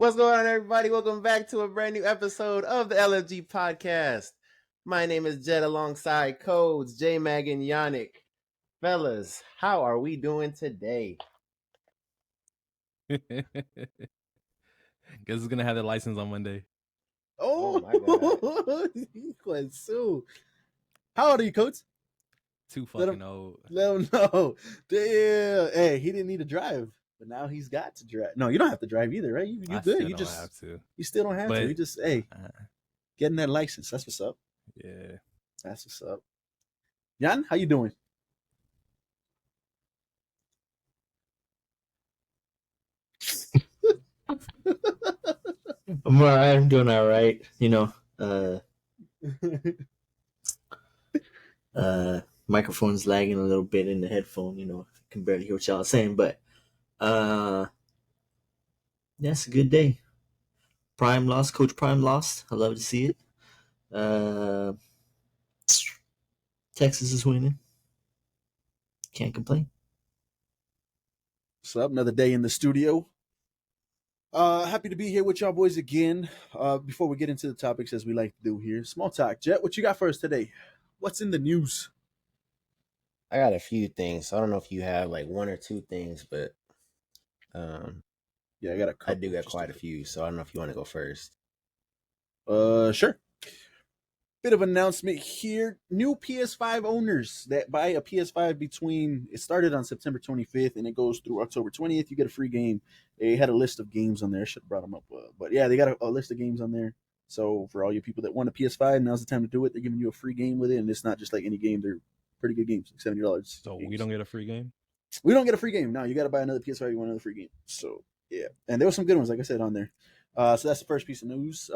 What's going on, everybody? Welcome back to a brand new episode of the LFG podcast. My name is Jed alongside Codes, J-Mag, and Yannick. Fellas, how are we doing today? Guess it's gonna have the license on Monday. Oh my god. He went soon. How old are you, Codes? Too fucking old. Let him know. Damn. Hey, he didn't need to drive, but now he's got to drive. No, you don't have to drive either, right? You I good. still You don't just have to. You still don't have But, to. You just getting that license. That's what's up. Yeah. That's what's up. Jan, how you doing? I'm all right. I'm doing all right. Microphone's lagging a little bit in the headphone. I can barely hear what y'all are saying, but that's a good day. Prime lost. Coach Prime lost. I love to see it. Texas is winning. Can't complain. What's up? Another day in the studio. Happy to be here with y'all boys again. Before we get into the topics as we like to do here, small talk. Jet, what you got for us today? What's in the news? I got a few things. So I don't know if you have like one or two things, but yeah, I got a couple. I do got quite a few, so I don't know if you want to go first. Sure. Bit of announcement here. New PS5 owners that buy a PS5 it started on September 25th and it goes through October 20th. You get a free game. They had a list of games on there. I should have brought them up. But yeah, they got a list of games on there. So for all you people that want a PS5, now's the time to do it. They're giving you a free game with it. And it's not just like any game. They're pretty good games, like $70. So games. We don't get a free game? We don't get a free game. No, you got to buy another PS5. You want another free game. So yeah. And there were some good ones, like I said, on there. So that's the first piece of news.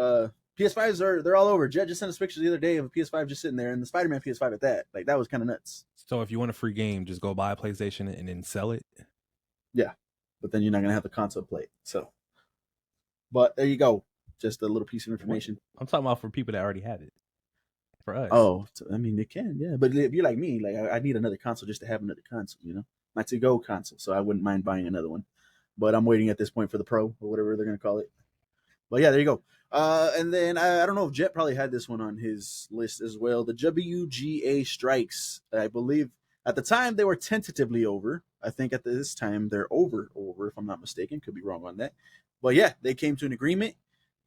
PS5s they're all over. Jed just sent us pictures the other day of a PS5 just sitting there, and the Spider-Man PS5 at that. Like, that was kind of nuts. So if you want a free game, just go buy a PlayStation and then sell it? Yeah, but then you're not going to have the console play. So, but there you go. Just a little piece of information. I'm talking about for people that already have it. For us. Oh, I mean, they can, yeah. But if you're like me, like I need another console just to have another console, My to-go console, so I wouldn't mind buying another one. But I'm waiting at this point for the Pro or whatever they're going to call it. But yeah, there you go. And then I don't know if Jet probably had this one on his list as well. The WGA strikes, I believe at the time they were tentatively over. I think at this time they're over, if I'm not mistaken. Could be wrong on that. But yeah, they came to an agreement.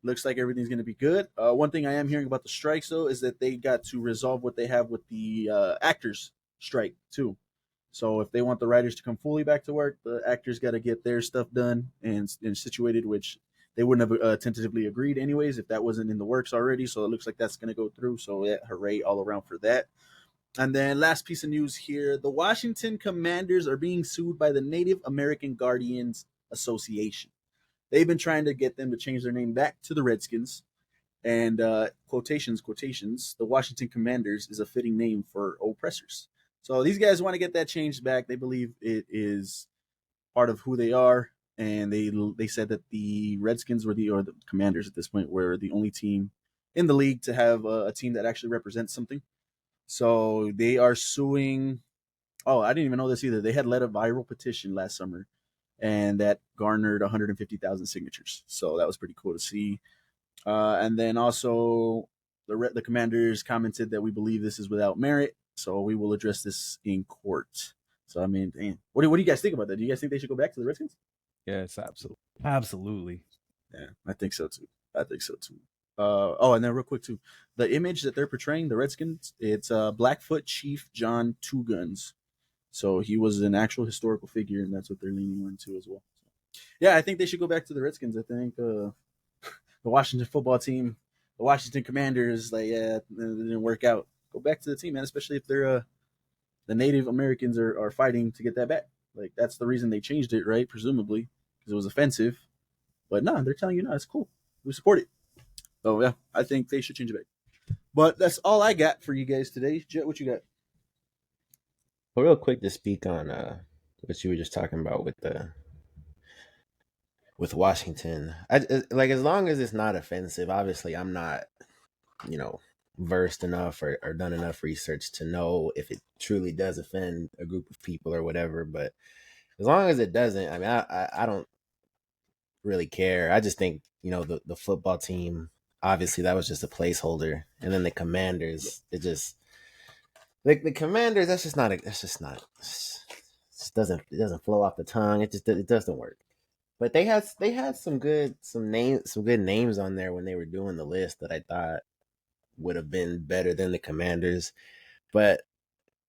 Looks like everything's going to be good. One thing I am hearing about the strikes, though, is that they got to resolve what they have with the actors strike, too. So if they want the writers to come fully back to work, the actors got to get their stuff done and situated, which they wouldn't have tentatively agreed anyways if that wasn't in the works already. So it looks like that's going to go through. So yeah, hooray all around for that. And then last piece of news here. The Washington Commanders are being sued by the Native American Guardians Association. They've been trying to get them to change their name back to the Redskins. And quotations, the Washington Commanders is a fitting name for oppressors. So these guys want to get that changed back. They believe it is part of who they are. And they said that the Redskins or the Commanders at this point were the only team in the league to have a team that actually represents something. So they are suing. Oh, I didn't even know this either. They had led a viral petition last summer, and that garnered 150,000 signatures. So that was pretty cool to see. And then also the Commanders commented that we believe this is without merit, so we will address this in court. So I mean, damn. What do you guys think about that? Do you guys think they should go back to the Redskins? Yes, absolutely. Yeah, I think so too. And then real quick too, the image that they're portraying, the Redskins, it's Blackfoot Chief John Two Guns. So he was an actual historical figure, and that's what they're leaning into as well. So, yeah, I think they should go back to the Redskins. I think the Washington football team, the Washington Commanders, like it didn't work out. Go back to the team, man. Especially if they're the Native Americans are fighting to get that back. Like that's the reason they changed it, right? Presumably. It was offensive, but no, they're telling you no, it's cool. We support it. So yeah, I think they should change it back. But that's all I got for you guys today. Jet, what you got? Well, real quick to speak on what you were just talking about with Washington. Like as long as it's not offensive. Obviously, I'm not, versed enough or done enough research to know if it truly does offend a group of people or whatever. But as long as it doesn't, I mean, I don't really care. I just think, the football team, obviously that was just a placeholder. And then the Commanders, the Commanders, it doesn't flow off the tongue. It doesn't work. But they had some good names on there when they were doing the list that I thought would have been better than the Commanders. But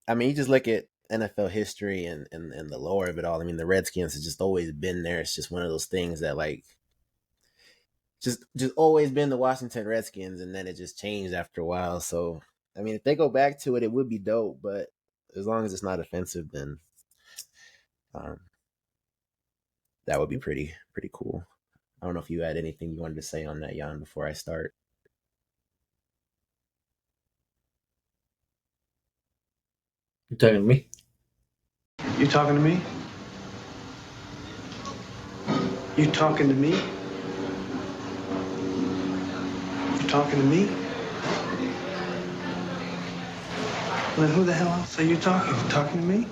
I mean, you just look at NFL history and the lore of it all. I mean, the Redskins have just always been there. It's just one of those things that like just always been the Washington Redskins, and then it just changed after a while. So I mean, if they go back to it, it would be dope. But as long as it's not offensive, then that would be pretty cool. I don't know if you had anything you wanted to say on that, Jan, before I start. You talking to me? You talking to me? You talking to me? You talking to me? Well, then who the hell else are you talking to? Talking to me?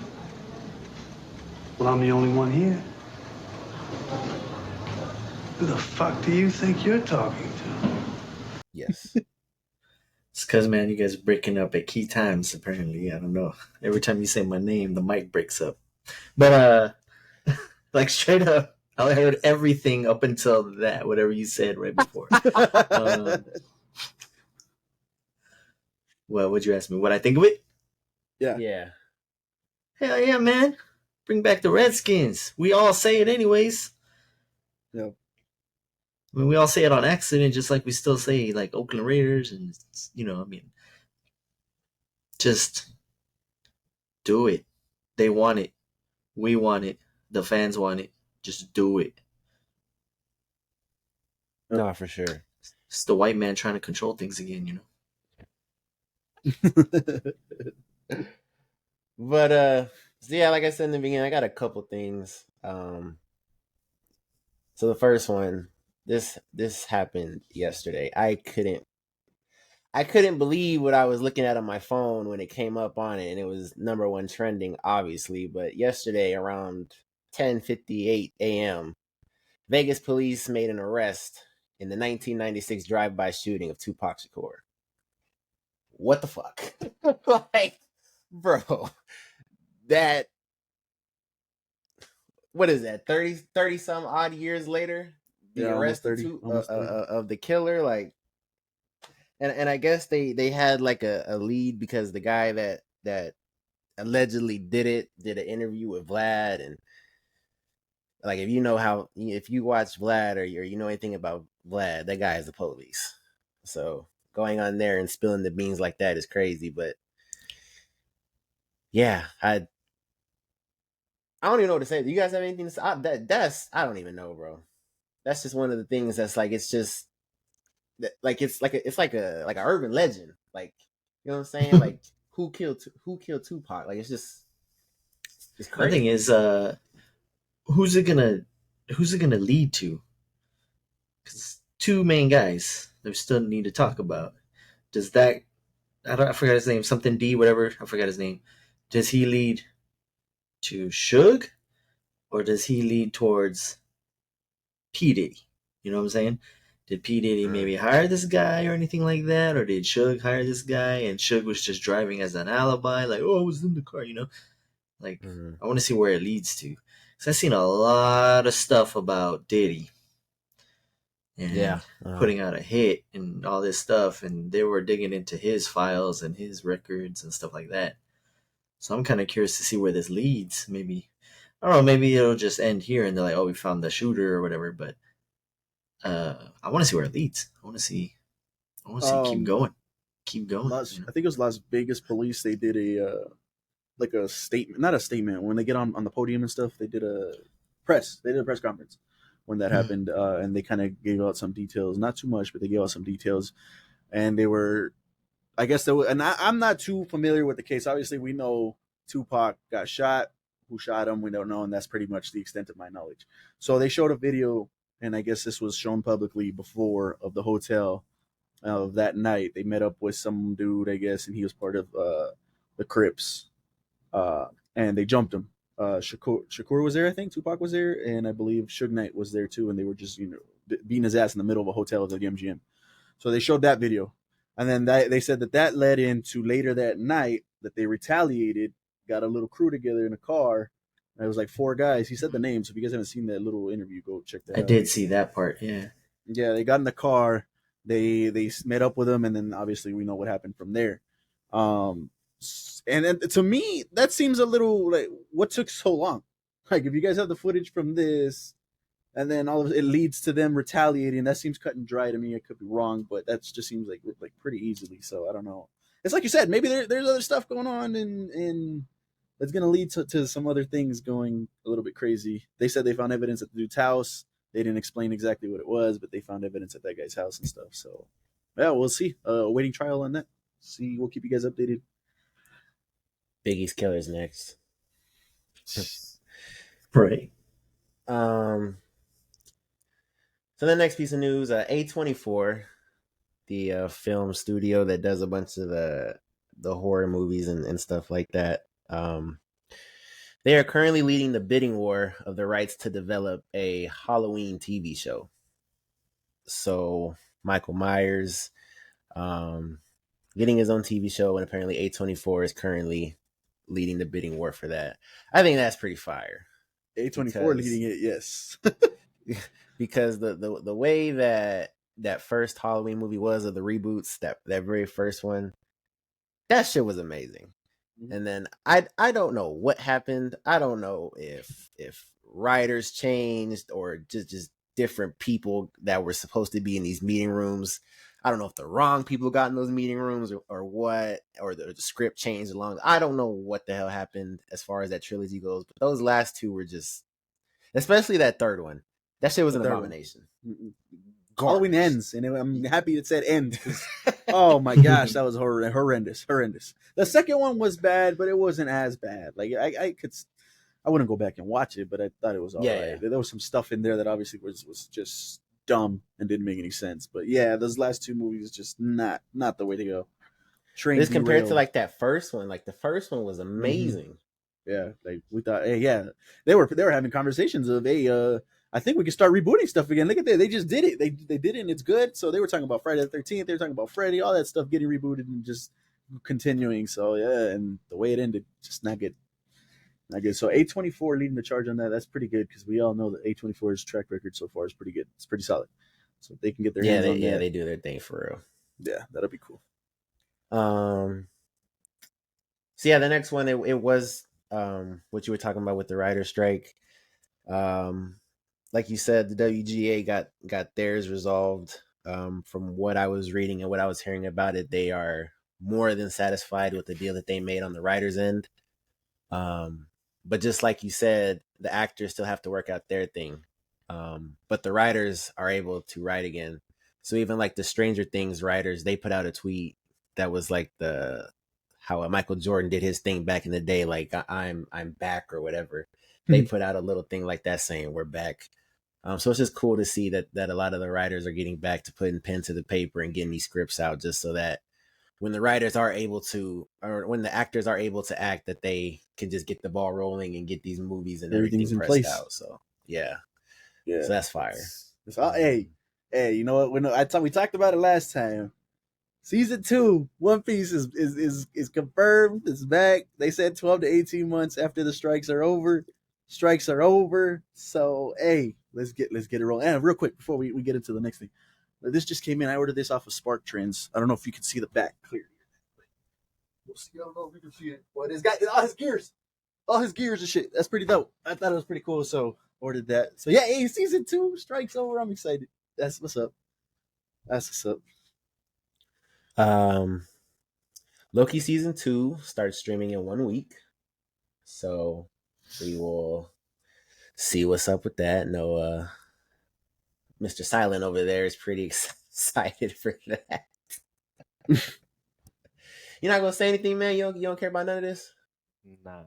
Well, I'm the only one here. Who the fuck do you think you're talking to? Yes. It's because, man, you guys are breaking up at key times, apparently. I don't know. Every time you say my name, the mic breaks up. But, like, straight up, I heard everything up until that, whatever you said right before. Well, what'd you ask me? What I think of it? Yeah. Hell yeah, man. Bring back the Redskins. We all say it anyways. Yep. I mean, we all say it on accident, just like we still say, like, Oakland Raiders. And, I mean, just do it. They want it. We want it. The fans want it. Just do it. No, for sure. It's the white man trying to control things again, But so yeah, like I said in the beginning, I got a couple things. So the first one, this happened yesterday. I couldn't believe what I was looking at on my phone when it came up on it, and it was number one trending, obviously. But yesterday, around 10:58 a.m., Vegas police made an arrest in the 1996 drive-by shooting of Tupac Shakur. What the fuck? Like, bro, that, what is that, 30 some odd years later, the arrest of the killer? Like, and I guess they had like a lead because the guy that allegedly did an interview with Vlad, and like, if you watch Vlad or you know anything about Vlad, that guy is the police. So going on there and spilling the beans like that is crazy. But yeah, I don't even know what to say. Do you guys have anything to say? I don't even know, bro. That's just one of the things that's like, it's just like, it's like a urban legend. Like, you know what I'm saying? Like, who killed Tupac? Like, it's crazy. The thing is, who's it gonna lead to? Because two main guys that we still need to talk about. Does that, I forgot his name, something D, whatever, I forgot his name. Does he lead to Suge, or does he lead towards P. Diddy? You know what I'm saying? Did P. Diddy maybe hire this guy or anything like that? Or did Suge hire this guy and Suge was just driving as an alibi? Like, oh, I was in the car, Like, I want to see where it leads to. Because I've seen a lot of stuff about Diddy. And putting out a hit and all this stuff. And they were digging into his files and his records and stuff like that. So I'm kind of curious to see where this leads. Maybe, I don't know, maybe it'll just end here and they're like, oh, we found the shooter or whatever. But I want to see where it leads. I want to see keep going. I think it was Las Vegas police. They did a statement, not a statement. When they get on the podium and stuff, they did a press conference when that happened. And they kind of gave out some details, not too much, but they gave out some details. And they were, I guess there was, and I'm not too familiar with the case. Obviously, we know Tupac got shot. Who shot him, we don't know, and that's pretty much the extent of my knowledge. So they showed a video, and I guess this was shown publicly before, of the hotel of that night. They met up with some dude, I guess, and he was part of the Crips, and they jumped him. Shakur was there, I think. Tupac was there, and I believe Suge Knight was there too. And they were just beating his ass in the middle of a hotel at the MGM. So they showed that video, and then they said that led into later that night that they retaliated, got a little crew together in a car. And it was like 4 guys. He said the names. So if you guys haven't seen that little interview, go check that out. I did see that part. Yeah. Yeah, they got in the car. They met up with them, and then obviously we know what happened from there. And then, to me, that seems a little like, what took so long? Like, if you guys have the footage from this, and then all of it leads to them retaliating, that seems cut and dry to me. I could be wrong, but that just seems like pretty easily. So I don't know. It's like you said, maybe there's other stuff going on, and it's going to lead to some other things going a little bit crazy. They said they found evidence at the dude's house. They didn't explain exactly what it was, but they found evidence at that guy's house and stuff. So, yeah, we'll see. Awaiting trial on that. See, we'll keep you guys updated. Biggie's Killer's next. Right. So the next piece of news, A24, the film studio that does a bunch of the horror movies and stuff like that. They are currently leading the bidding war of the rights to develop a Halloween TV show. So Michael Myers getting his own TV show, and apparently A24 is currently leading the bidding war for that. I think that's pretty fire. A24 leading it, yes. Because the way that first Halloween movie was, of the reboots, that very first one, that shit was amazing. And then I don't know what happened. I don't know if writers changed or just different people that were supposed to be in these meeting rooms. I don't know if the wrong people got in those meeting rooms or what, or the script changed along. I don't know what the hell happened as far as that trilogy goes. But those last two were just, especially that third one, that shit was an abomination. Halloween ends, and I'm happy it said end. Oh my gosh, that was horrendous. The second one was bad, but it wasn't as bad. Like I wouldn't go back and watch it, but I thought it was all right. There was some stuff in there that obviously was just dumb and didn't make any sense. But yeah, those last two movies just not the way to go. This compared to like that first one, like the first one was amazing. Yeah, like we thought, hey, yeah, they were having conversations of, hey, I think we can start rebooting stuff again. Look at that. They just did it. They did it, and it's good. So they were talking about Friday the 13th. They were talking about Freddy, all that stuff getting rebooted and just continuing. So, yeah, and the way it ended, just not good. Not good. So A24 leading the charge on that. That's pretty good because we all know that A24's track record so far is pretty good. It's pretty solid. So if they can get their hands on that. Yeah, they do their thing for real. Yeah, that'll be cool. So, yeah, the next one, it was what you were talking about with the writer's strike. Like you said, the WGA got theirs resolved. From what I was reading and what I was hearing about it, they are more than satisfied with the deal that they made on the writer's end. But just like you said, the actors still have to work out their thing. But the writers are able to write again. So even like the Stranger Things writers, they put out a tweet that was like how Michael Jordan did his thing back in the day, like I'm back or whatever. They put out a little thing like that saying we're back. So it's just cool to see that a lot of the writers are getting back to putting pen to the paper and getting these scripts out, just so that when the writers are able to, or when the actors are able to act, that they can just get the ball rolling and get these movies and everything in place out. So yeah. So that's fire. Hey, you know what? We talked about it last time. Season 2, One Piece is confirmed. It's back. They said 12 to 18 months after the strikes are over. Strikes are over. So hey, let's get it rolling. And real quick before we get into the next thing, this just came in. I ordered this off of Spark Trends. I don't know if you can see the back clearly. We'll see. I don't know if you can see it. But it's got all his gears and shit. That's pretty dope. I thought it was pretty cool, so ordered that. So yeah, hey, season 2 strikes over. I'm excited. That's what's up. Loki season 2 starts streaming in 1 week, so we will see what's up with that. No, Mr. Silent over there is pretty excited for that. You're not gonna say anything, man? You don't care about none of this? Nah.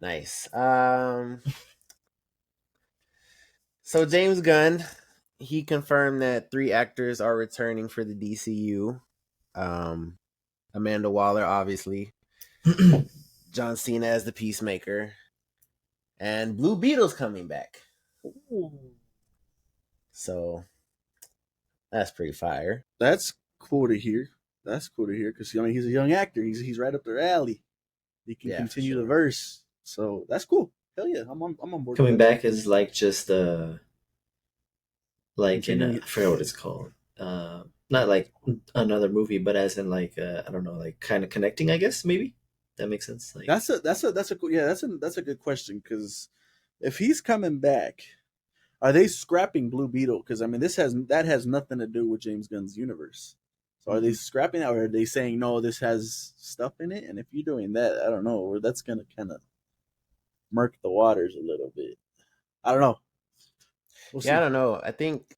Nice. So James Gunn, he confirmed that 3 actors are returning for the DCU. Amanda Waller, obviously. John Cena as the Peacemaker, and Blue Beetle's coming back. So that's pretty fire. That's cool to hear. That's cool to hear because I mean he's a young actor. He's right up their alley. He can continue the verse, so that's cool. Hell yeah, I'm on board. Coming back is like just like in I forget what it's called. Not like another movie, but as in like I don't know, like kind of connecting. I guess maybe that makes sense. Like that's a cool, yeah, that's a good question because if he's coming back, are they scrapping Blue Beetle? Because I mean that has nothing to do with James Gunn's universe. So are they scrapping that, or are they saying no, this has stuff in it? And if you're doing that, I don't know, or that's gonna kind of murk the waters a little bit. I don't know. We'll see. I don't know. I think,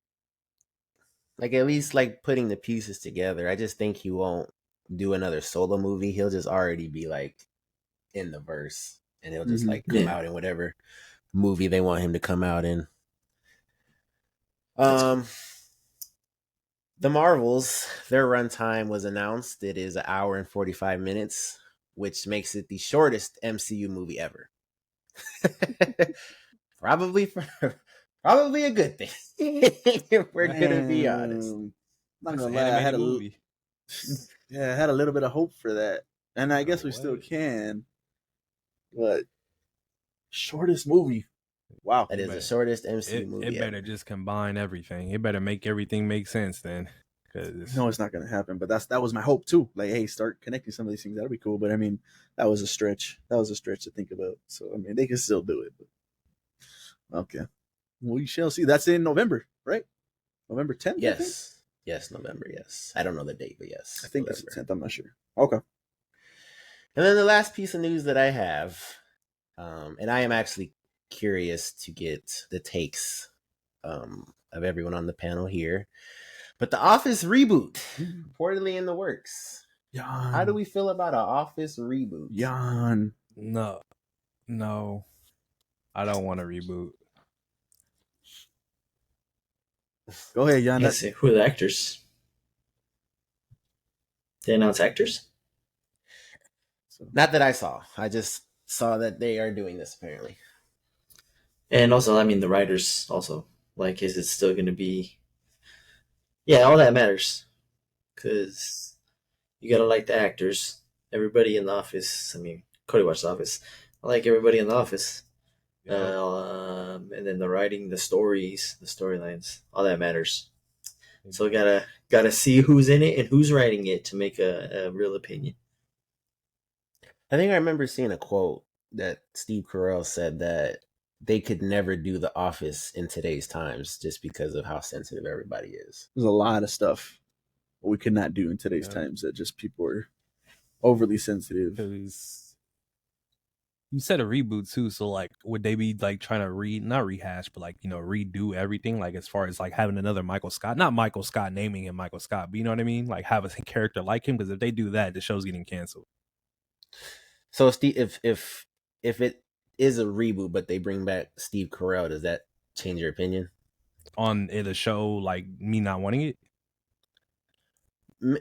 like, at least like putting the pieces together. I just think he won't do another solo movie. He'll just already be like in the verse, and he'll just like come out in whatever movie they want him to come out in. The Marvels, their runtime was announced. It is 1 hour and 45 minutes, which makes it the shortest MCU movie ever. Probably a good thing. If we're gonna be honest. Not gonna lie, I had a little bit of hope for that, and I guess we still can. But shortest movie. Wow, that is the shortest MCU movie. It better just combine everything. It better make everything make sense then. No, it's not going to happen. But that was my hope too. Like, hey, start connecting some of these things. That'll be cool. But I mean, that was a stretch. That was a stretch to think about. So I mean, they can still do it. But... okay, we shall see. That's in November, right? November 10th. Yes, November. Yes, I don't know the date, but yes, I think November. That's the 10th. I'm not sure. Okay. And then the last piece of news that I have, and I am actually curious to get the takes of everyone on the panel here, but the Office reboot reportedly in the works. Jan. How do we feel about an Office reboot? Jan. No, I don't want a reboot. Go ahead, Jan. Let's see, who are the actors? They announce actors? Not that I saw. I just saw that they are doing this apparently. And also, I mean, the writers also. Like, is it still going to be... Yeah, all that matters. Because you got to like the actors. Everybody in the office. I mean, Cody watched The Office. I like everybody in the office. Yeah. And then the writing, the stories, the storylines. All that matters. So gotta see who's in it and who's writing it to make a real opinion. I think I remember seeing a quote that Steve Carell said that they could never do The Office in today's times just because of how sensitive everybody is. There's a lot of stuff we could not do in today's times that just people are overly sensitive. You said a reboot too, so like would they be like trying to not rehash, but like, redo everything, like as far as like having another Michael Scott, not Michael Scott naming him Michael Scott, but you know what I mean? Like have a character like him, because if they do that, the show's getting canceled. So Steve, if it is a reboot, but they bring back Steve Carell, does that change your opinion on the show? Like me not wanting it?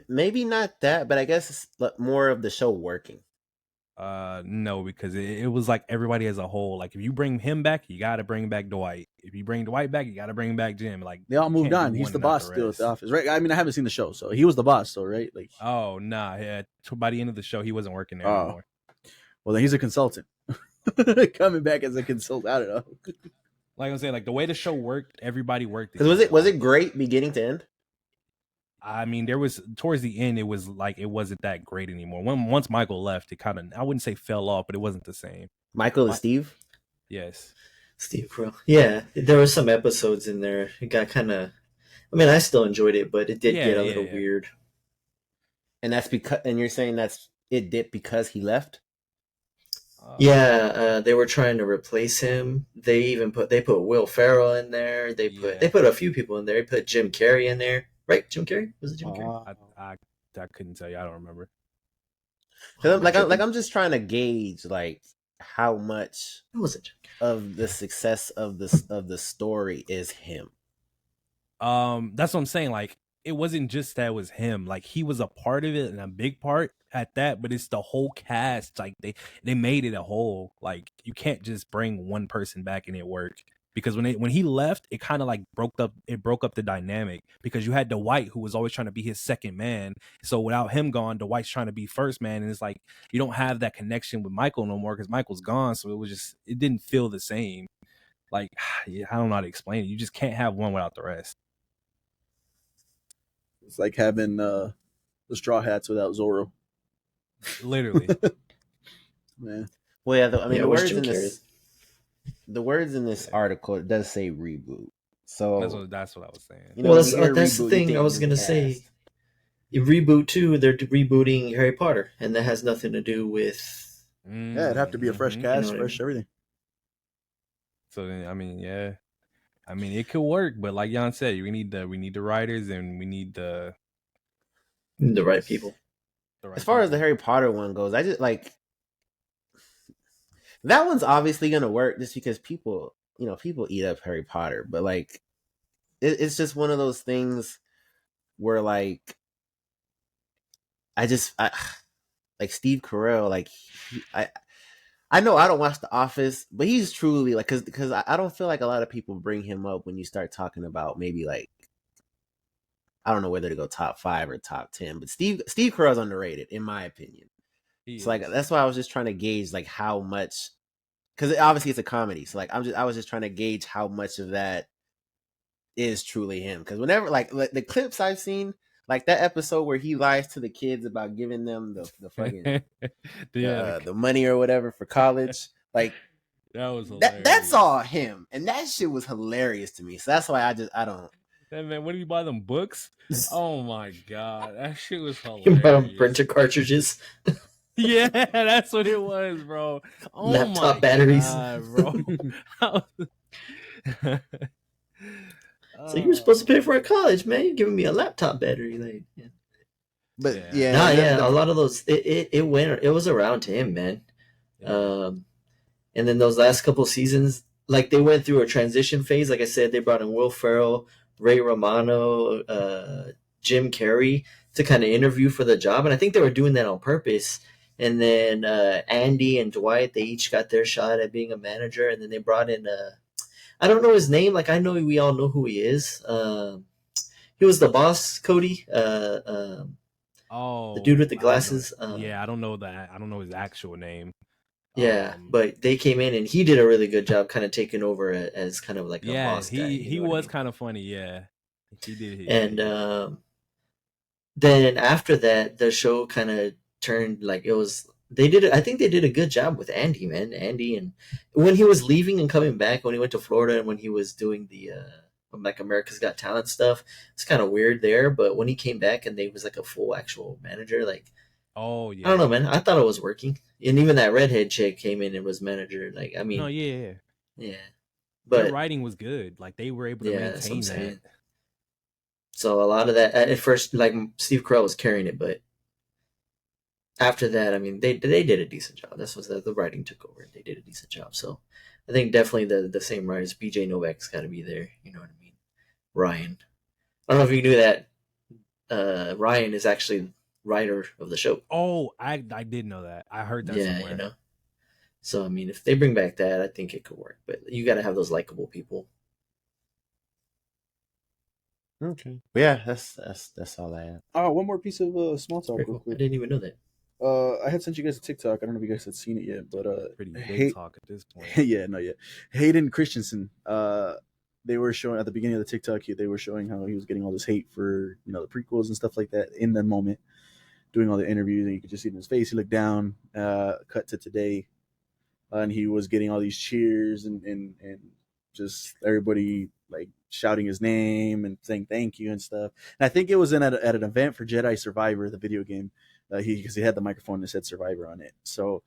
Maybe not that, but I guess it's more of the show working. No, because it was like everybody as a whole. Like if you bring him back, you got to bring back Dwight. If you bring Dwight back, you got to bring back Jim. Like they all moved on. He's the boss still at the office, right? I mean, I haven't seen the show, so he was the boss, so right? Like, oh nah, yeah. By the end of the show, he wasn't working there anymore. Well, then he's a consultant. Coming back as a consultant, I don't know. Like I'm saying, like the way the show worked, everybody worked. Was it great beginning to end? I mean, there was towards the end, it was like it wasn't that great anymore. Once Michael left, it kind of, I wouldn't say fell off, but it wasn't the same. Michael is Steve? Yes. Steve Carell. Yeah, there were some episodes in there. It got kind of, I mean, I still enjoyed it, but it did get a little weird. And that's because, and you're saying it did because he left? They were trying to replace him. They put Will Ferrell in there. They put a few people in there. They put Jim Carrey in there. Right, Jim Carrey? Was it Jim Carrey? I couldn't tell you. I don't remember. I'm just trying to gauge like how much of the success of the story is him. That's what I'm saying. Like it wasn't just that it was him. Like he was a part of it and a big part, at that, but it's the whole cast. Like they made it a whole. Like you can't just bring one person back and it work. Because when he left, it kind of like broke up the dynamic, because you had Dwight, who was always trying to be his second man. So without him gone, Dwight's trying to be first man, and it's like you don't have that connection with Michael no more because Michael's gone. So it didn't feel the same. Like I don't know how to explain it. You just can't have one without the rest. It's like having the Straw Hats without Zorro. Literally. Man. Well, yeah, I mean, Yeah, the where's words Jim in Carrey? the words in this article, it does say reboot. So That's what I was saying. you know, Well, when you hear that's the reboot, you thing think I was new gonna cast. say. In Reboot 2, they're rebooting Harry Potter, and that has nothing to do with. Yeah, it'd have to be a fresh Mhm. cast, You know what I fresh mean? everything. So I mean, yeah. I mean, it could work, but like Jan said, we need the writers and we need the right people. As far as the Harry Potter one goes, I just like that one's obviously gonna work just because people eat up Harry Potter, but like it's just one of those things where like I like Steve Carell, like I know I don't watch The Office, but he's truly like because I don't feel like a lot of people bring him up when you start talking about maybe like I don't know whether to go top 5 or top 10, but Steve Carell's underrated in my opinion. So like that's why I was just trying to gauge like how much, because obviously it's a comedy. So like I was just trying to gauge how much of that is truly him. Because whenever like the clips I've seen, like that episode where he lies to the kids about giving them the fucking the money or whatever for college, like that was hilarious. That's all him, and that shit was hilarious to me. So that's why I don't. Hey man, when did you buy them books? Oh my god, that shit was You buy hilarious. printer cartridges, Yeah, that's what it was, bro. Oh laptop my batteries. God, bro. So you were supposed to pay for a college, man. You're giving me a laptop battery, like. Yeah. But A lot of those it was around to him, man. Yeah. And then those last couple seasons, like they went through a transition phase. Like I said, they brought in Will Ferrell, Ray Romano, Jim Carrey to kind of interview for the job, and I think they were doing that on purpose. And then Andy and Dwight, they each got their shot at being a manager, and then they brought in I don't know his name. Like I know we all know who he is. He was the boss, Cody. The dude with the glasses. Yeah, I don't know that. I don't know his actual name. Yeah, but they came in and he did a really good job, kind of taking over as kind of like a boss guy. He was kind of funny. Yeah, he did. And then after that, the show kind of turned like it was. I think they did a good job with Andy, man. Andy, and when he was leaving and coming back, when he went to Florida, and when he was doing the like America's Got Talent stuff, it's kind of weird there. But when he came back and they was like a full actual manager, like. Oh yeah. I don't know, man. I thought it was working, and even that redhead chick came in and was manager. Like, I mean, yeah. But the writing was good. Like they were able to maintain that. So a lot of that at first, like Steve Carell was carrying it, but after that, I mean, they did a decent job. This was the writing took over. They did a decent job. So I think definitely the same writers. BJ Novak's got to be there. You know what I mean? Ryan. I don't know if you knew that. Ryan is actually writer of the show. Oh, I did know that. I heard that somewhere. You know. So I mean, if they bring back that, I think it could work. But you got to have those likable people. Okay. But yeah, that's all I have. Oh, one more piece of small talk. Cool. I didn't even know that. I had sent you guys a TikTok. I don't know if you guys had seen it yet, but pretty big talk at this point. Yeah, no, yeah. Hayden Christensen. They were showing at the beginning of the TikTok. They were showing how he was getting all this hate for the prequels and stuff like that in that moment, doing all the interviews, and you could just see it in his face. He looked down. Cut to today, and he was getting all these cheers and just everybody like shouting his name and saying thank you and stuff. And I think it was at an event for Jedi Survivor, the video game. Because he had the microphone that said Survivor on it. So,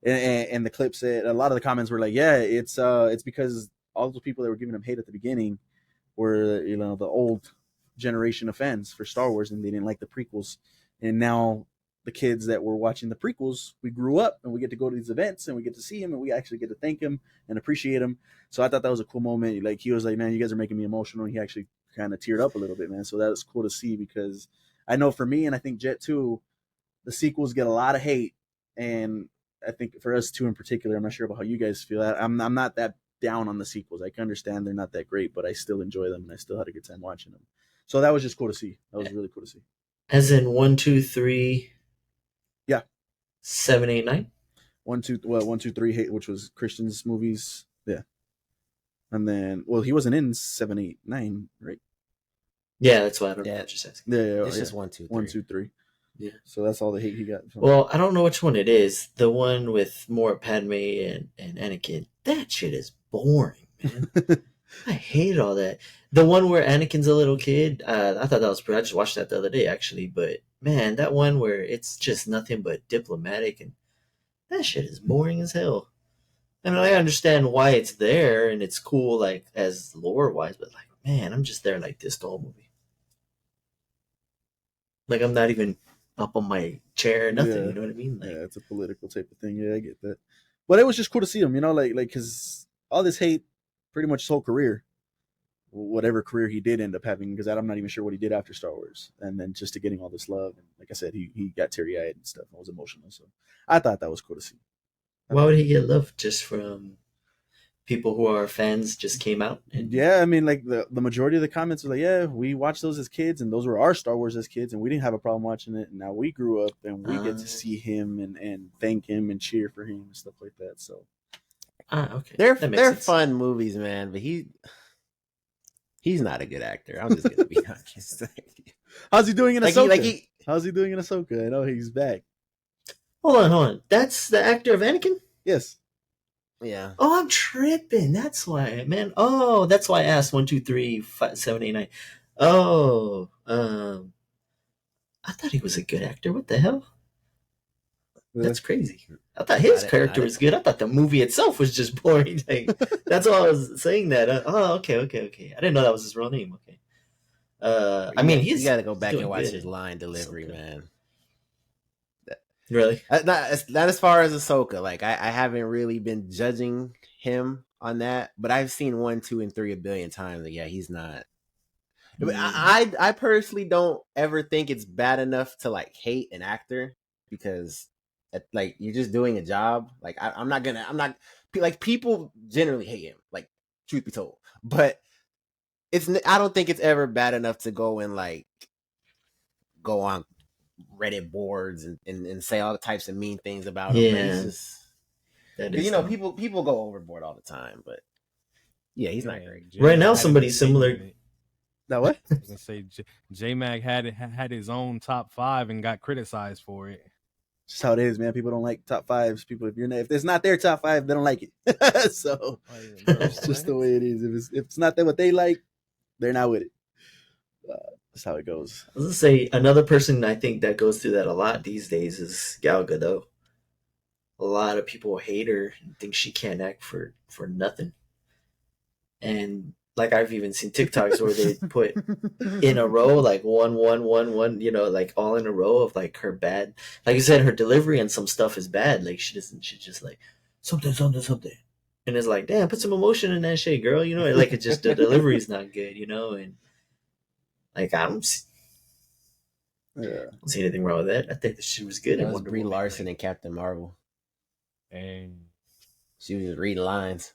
and the clip said, a lot of the comments were like, yeah, it's because all those people that were giving him hate at the beginning were the old generation of fans for Star Wars, and they didn't like the prequels. And now the kids that were watching the prequels, we grew up and we get to go to these events and we get to see him and we actually get to thank him and appreciate him. So I thought that was a cool moment. Like he was like, man, you guys are making me emotional, and he actually kind of teared up a little bit, man. So that was cool to see, because I know for me, and I think Jet too, the sequels get a lot of hate, and I think for us two in particular, I'm not sure about how you guys feel. I'm not that down on the sequels. I can understand they're not that great, but I still enjoy them, and I still had a good time watching them. So that was just cool to see. That was really cool to see. As in 1, 2, 3. Yeah. 7, 8, 9. 1, 2, 3, hate, which was Christian's movies. Yeah. And then, well, he wasn't in 7, 8, 9, right? Yeah, that's why I don't know Yeah. what you're asking. Yeah, It's just 1, 2, 3. 1, 2, 3. Yeah. So that's all the hate he got. Well, I don't know which one it is. The one with more Padme and Anakin. That shit is boring, man. I hate all that. The one where Anakin's a little kid, I thought that was pretty. I just watched that the other day, actually. But man, that one where it's just nothing but diplomatic, and that shit is boring as hell. I mean, I understand why it's there and it's cool, like as lore wise, but like, man, I'm just there like this the whole movie. Like I'm not even up on my chair, nothing. Yeah. You know what I mean? Like, Yeah, it's a political type of thing. Yeah, I get that. But it was just cool to see him, like because all this hate, pretty much his whole career, whatever career he did end up having, because I'm not even sure what he did after Star Wars, and then just to getting all this love, and like I said, he got teary eyed and stuff. I was emotional, so I thought that was cool to see. why would he get love just from people who are fans? Just came out, and Yeah, I mean, like the majority of the comments were like, "Yeah, we watched those as kids, and those were our Star Wars as kids, and we didn't have a problem watching it. And now we grew up, and we get to see him and thank him and cheer for him and stuff like that." So okay, They're that makes sense. fun movies, man, but he's not a good actor. I'm just gonna be honest. how's he doing in Like Ahsoka? he, How's he doing in Ahsoka? I know he's back. Hold on. That's the actor of Anakin. Yes. yeah. Oh, I'm tripping. That's why, man. Oh, that's why I asked 1, 2, 3, 5, 7, 8, 9. Oh, I thought he was a good actor. What the hell? That's crazy. I thought his character was good. I thought the movie itself was just boring. Like, that's why I was saying that. Okay. I didn't know that was his real name. Okay. I mean, you got to go back doing and watch good. his line delivery, So good. man. Really? Not as far as Ahsoka. Like I haven't really been judging him on that, but I've seen 1, 2, and 3 a billion times. Like, yeah, he's not. I personally don't ever think it's bad enough to like hate an actor, because like you're just doing a job. Like I'm not like, people generally hate him, like, truth be told, but I don't think it's ever bad enough to go and like go on Reddit boards and say all the types of mean things about him. Yeah. It's just, That 'cause, is people go overboard all the time, but yeah, he's not great. Right now, somebody similar. That what? I was gonna say J-Mac had his own top 5 and got criticized for it. Just how it is, man. People don't like top fives. People, if it's not their top 5, they don't like it. So it's just the way it is. If it's not what they like, they're not with it. That's how it goes. I was gonna say another person I think that goes through that a lot these days is Gal Gadot. A lot of people hate her and think she can't act for nothing. And like I've even seen TikToks where they put in a row like 1, 1, 1, 1, like all in a row of like her bad. Like you said, her delivery and some stuff is bad. Like she just like something. And it's like, damn, put some emotion in that shit, girl. Like it's just the delivery's not good, and like I don't see anything wrong with that. I think the shit was good. That was Brie Larson and Captain Marvel. And She was just reading lines.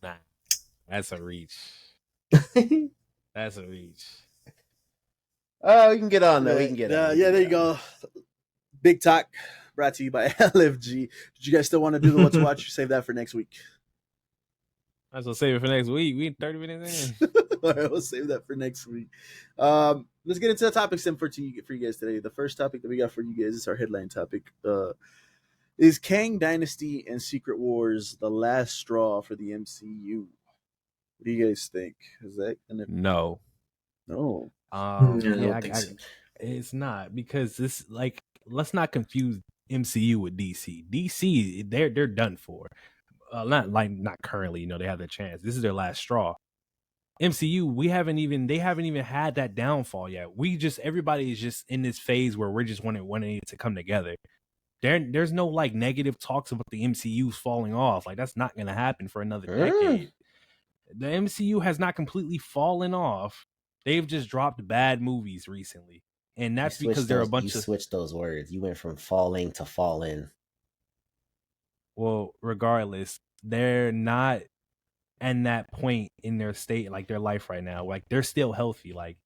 nah, that's a reach. That's a reach. Oh, we can get on though. We can get on. Yeah, there you go. Big Talk brought to you by LFG. Did you guys still want to do the What's Watch? Save that for next week. I was gonna save it for next week. We 30 minutes in. All right, we'll save that for next week. Let's get into the topics then for you guys today. The first topic that we got for you guys is our headline topic. Is Kang Dynasty and Secret Wars the last straw for the MCU? What do you guys think? Is that gonna No. No. I don't think so. It's not, because this, like, let's not confuse MCU with DC. DC, they're done for. Not currently, they have their chance. This is their last straw. MCU, they haven't even had that downfall yet. Everybody is just in this phase where we're just wanting it to come together. There's no like negative talks about the MCU falling off. Like, that's not gonna happen for another decade. The MCU has not completely fallen off. They've just dropped bad movies recently. and that's because there are a bunch you of switched those words. You went from falling to fallen. well, regardless, they're not in that point in their state, like their life right now. Like they're still healthy. Like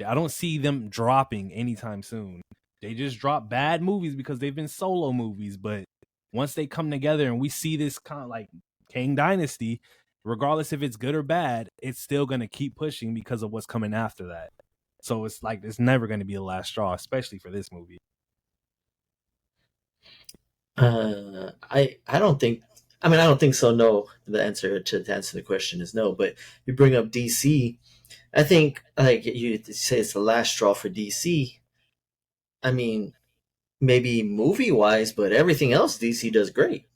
I don't see them dropping anytime soon. They just drop bad movies because they've been solo movies. But once they come together and we see this kind of like Kang Dynasty, regardless if it's good or bad, it's still going to keep pushing because of what's coming after that. So it's like it's never going to be the last straw, especially for this movie. I don't think. I mean, I don't think so. No, the answer to answer the question is no. But you bring up DC. I think like you say it's the last straw for DC. I mean, maybe movie wise, but everything else DC does great.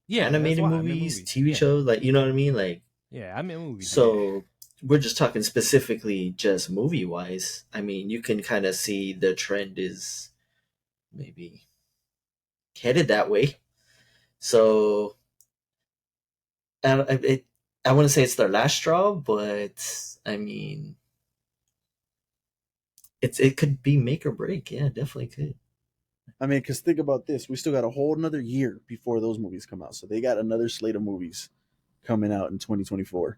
Yeah, Animated movies, TV shows, like you know what I mean, like yeah, I mean movies. So we're just talking specifically just movie wise. I mean, you can kind of see the trend is maybe headed that way. So I wouldn't say it's their last straw, but I mean, it could be make or break. Yeah, definitely could. I mean, because think about this. We still got a whole another year before those movies come out. So they got another slate of movies coming out in 2024.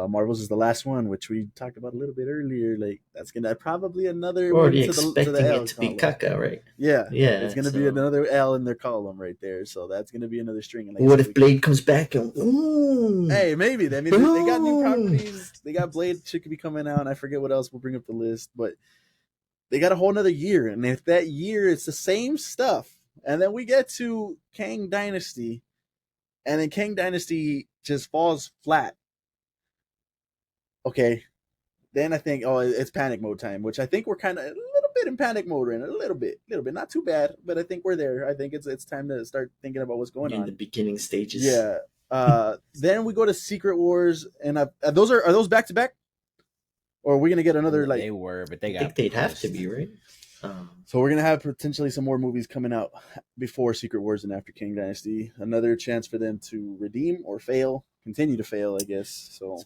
Marvel's is the last one, which we talked about a little bit earlier. Like, that's going to probably another We're already one expecting to the L it to be column. caca, right? Yeah. Yeah. It's going to be another L in their column right there. So that's going to be another string. Like, what if Blade comes back and... Ooh. Hey, maybe. I mean, they got new properties. They got Blade should be coming out. And I forget what else. We'll bring up the list. But they got a whole nother year. And if that year it's the same stuff, and then we get to Kang Dynasty, and then Kang Dynasty just falls flat, okay, then I think, oh, it's panic mode time, which I think we're kind of a little bit in panic mode right now. A little bit, not too bad, but I think we're there. I think it's time to start thinking about what's going on in the beginning stages. Yeah. Then we go to Secret Wars, and are those back to back, or are we gonna get another like? They were, but they got. I think they'd have to be, right? So we're gonna have potentially some more movies coming out before Secret Wars and after Kang Dynasty. Another chance for them to redeem or fail, continue to fail, I guess. So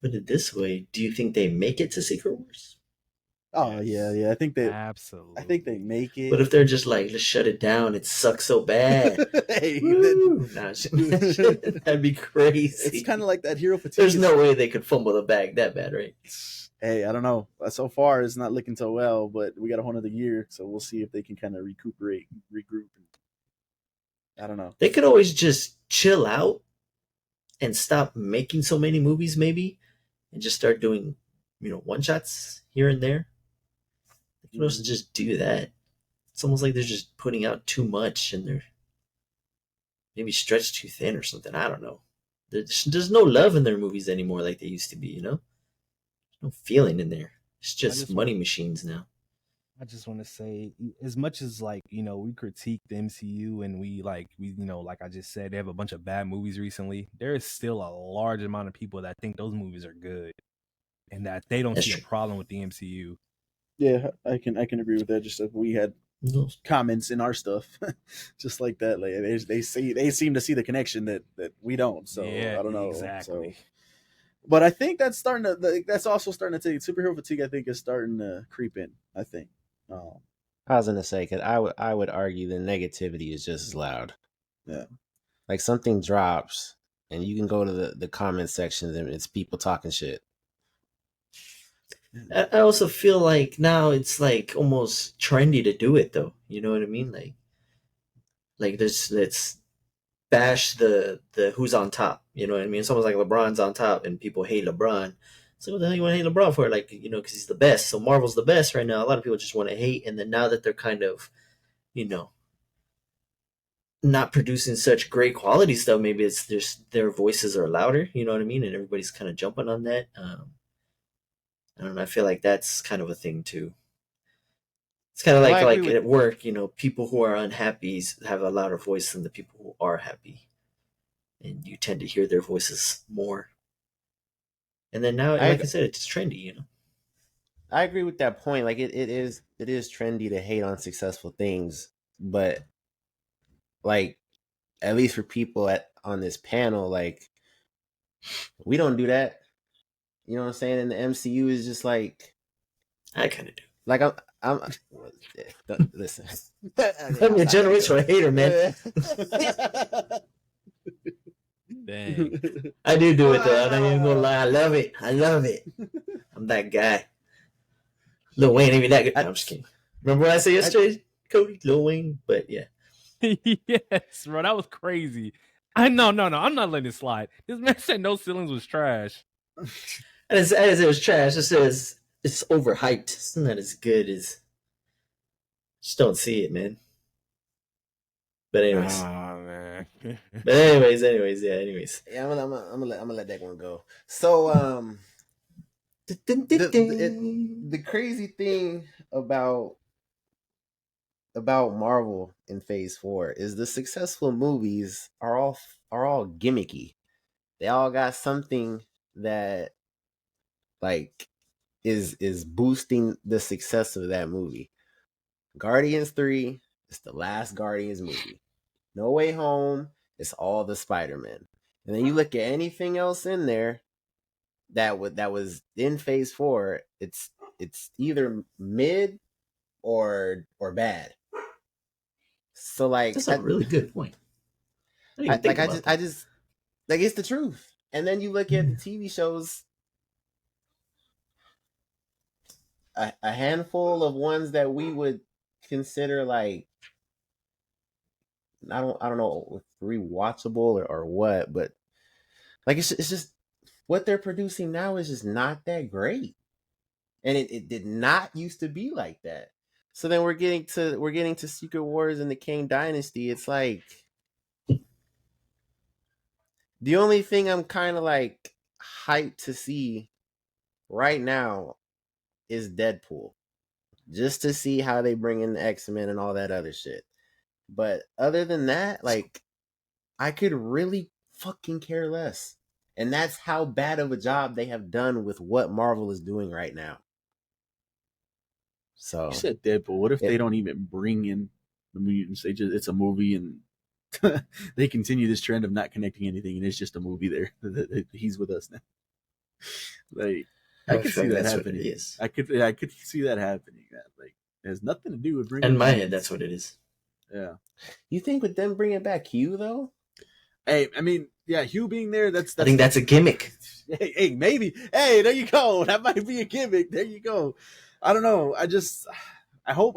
put it this way: do you think they make it to Secret Wars? Oh yeah. I think they absolutely. I think they make it. But if they're just like, let's shut it down, it sucks so bad. Hey, that'd be crazy. It's kind of like that hero fatigue. There's no way they could fumble the bag that bad, right? Hey, I don't know. So far, it's not looking so well, but we got a whole other year, so we'll see if they can kind of recuperate, regroup. I don't know. They could always just chill out and stop making so many movies, maybe, and just start doing, one shots here and there. They could also just do that. It's almost like they're just putting out too much and they're maybe stretched too thin or something. I don't know. There's no love in their movies anymore like they used to be, no feeling in there. It's just money machines now. I just want to say, as much as we critique the MCU and we like I just said, they have a bunch of bad movies recently. There is still a large amount of people that think those movies are good and that they don't see a problem with the MCU. Yeah, I can agree with that. Just like we had comments in our stuff, just like that. Like they seem to see the connection that we don't. So yeah, I don't know exactly. So. But I think that's also starting to take superhero fatigue. I think is starting to creep in. I think. I was gonna say, because I would argue the negativity is just as loud. Yeah, like something drops, and you can go to the comment sections, and it's people talking shit. I also feel like now it's like almost trendy to do it, though. You know what I mean? Like let's bash the who's on top. You know what I mean? It's almost like LeBron's on top and people hate LeBron. So what the hell you want to hate LeBron for? Like, because he's the best. So Marvel's the best right now. A lot of people just want to hate. And then now that they're kind of, not producing such great quality stuff, maybe it's their voices are louder. You know what I mean? And everybody's kind of jumping on that. I don't know. I feel like that's kind of a thing too. It's kind of like at work, people who are unhappy have a louder voice than the people who are happy. And you tend to hear their voices more. And then now, like I said, it's trendy, I agree with that point. Like it is trendy to hate on successful things, but like at least for people on this panel, like we don't do that. You know what I'm saying? And the MCU is just like I kind of do. Like Listen. I'm a generational hater, man. Dang. I do it though. I'm not even gonna lie. I love it. I'm that guy. Lil Wayne ain't even that good. I'm just kidding. Remember what I said yesterday, Cody? Lil Wayne, but yeah. Yes, bro, that was crazy. No, I'm not letting it slide. This man said No Ceilings was trash. And as it was trash, it says it's overhyped. It's not as good as. Just don't see it, man. But anyways. Oh man. But anyways. Yeah, I'm gonna let that one go. So the crazy thing about Marvel in Phase 4 is the successful movies are all gimmicky. They all got something that like is boosting the success of that movie. Guardians 3 is the last Guardians movie. No Way Home is all the Spider-Man. And then you look at anything else in there that was in Phase 4, it's either mid or bad. So like that's a really good point. I just like it's the truth. And then you look at the TV shows, a handful of ones that we would consider like I don't know rewatchable or what, but like it's just what they're producing now is just not that great, and it did not used to be like that. So then we're getting to Secret Wars and the Kang Dynasty. It's like the only thing I'm kind of like hyped to see right now is Deadpool, just to see how they bring in the X-Men and all that other shit. But other than that, like, I could really fucking care less. And that's how bad of a job they have done with what Marvel is doing right now. So You said Deadpool. What if they don't even bring in the mutants? It's a movie, and they continue this trend of not connecting anything, and it's just a movie there. He's with us now. Like, I could see that happening. I could see that happening. Like, it has nothing to do with bringing. In my head, that's what it is. Yeah. You think with them bringing back Hugh though? Hey, I mean, yeah, Hugh being there. I think that's a gimmick. Hey, maybe. Hey, there you go. That might be a gimmick. There you go. I don't know. I hope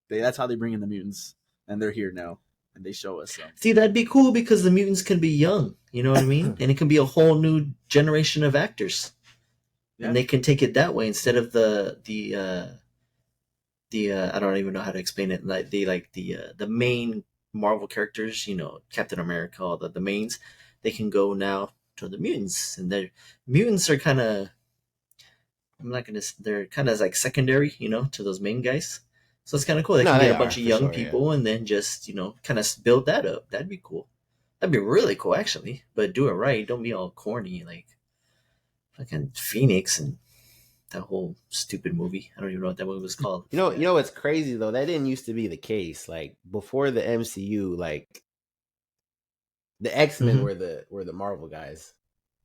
that's how they bring in the mutants, and they're here now, and they show us. See, that'd be cool because the mutants can be young. You know what I mean? And it can be a whole new generation of actors, and they can take it that way instead of the I don't even know how to explain it. Like the main Marvel characters, you know, Captain America, all the mains, they can go now to the mutants, and the mutants are kind of. They're kind of like secondary, you know, to those main guys. So it's kind of cool. They can get a bunch of young people and then just, you know, kind of build that up. That'd be cool. That'd be really cool, actually. But do it right. Don't be all corny like fucking Phoenix and that whole stupid movie. I don't even know what that movie was called. You know what's crazy though? That didn't used to be the case. Like before the MCU, like the X-Men were the Marvel guys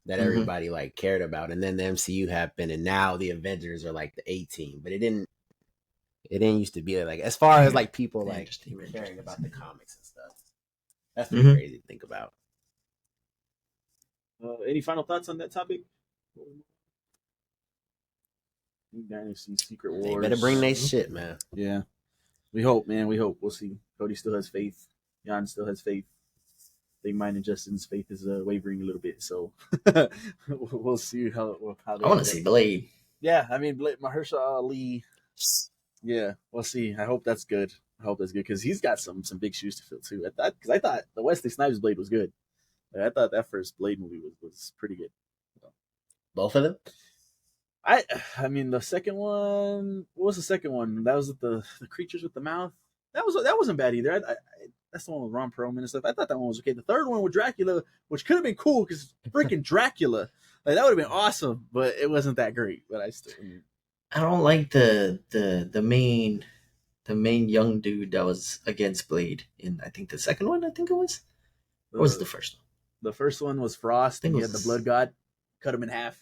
that everybody like cared about, and then the MCU happened, and now the Avengers are like the A team. But it didn't used to be like as far as like people like caring about the comics and stuff. That's pretty crazy to think about. Any final thoughts on that topic? Dynasty, Secret Wars. They better bring their shit, man. Yeah, we hope, man. We hope. We'll see. Cody still has faith. Jan still has faith. I think mine and Justin's faith is wavering a little bit, so we'll see how I want to see Blade. Yeah, I mean, Mahershala Ali. Yeah, we'll see. I hope that's good. Because he's got some big shoes to fill too. I thought the Wesley Snipes Blade was good. I thought that first Blade movie was pretty good. Both of them. I mean, the second one. What was the second one? That was the creatures with the mouth. That wasn't bad either. That's the one with Ron Perlman and stuff. I thought that one was okay. The third one with Dracula, which could have been cool because freaking Dracula, like that would have been awesome, but it wasn't that great. But I don't like the main young dude that was against Blade in I think the second one. I think it was. Or was it the first one? The first one was Frost, and he had the Blood God, cut him in half.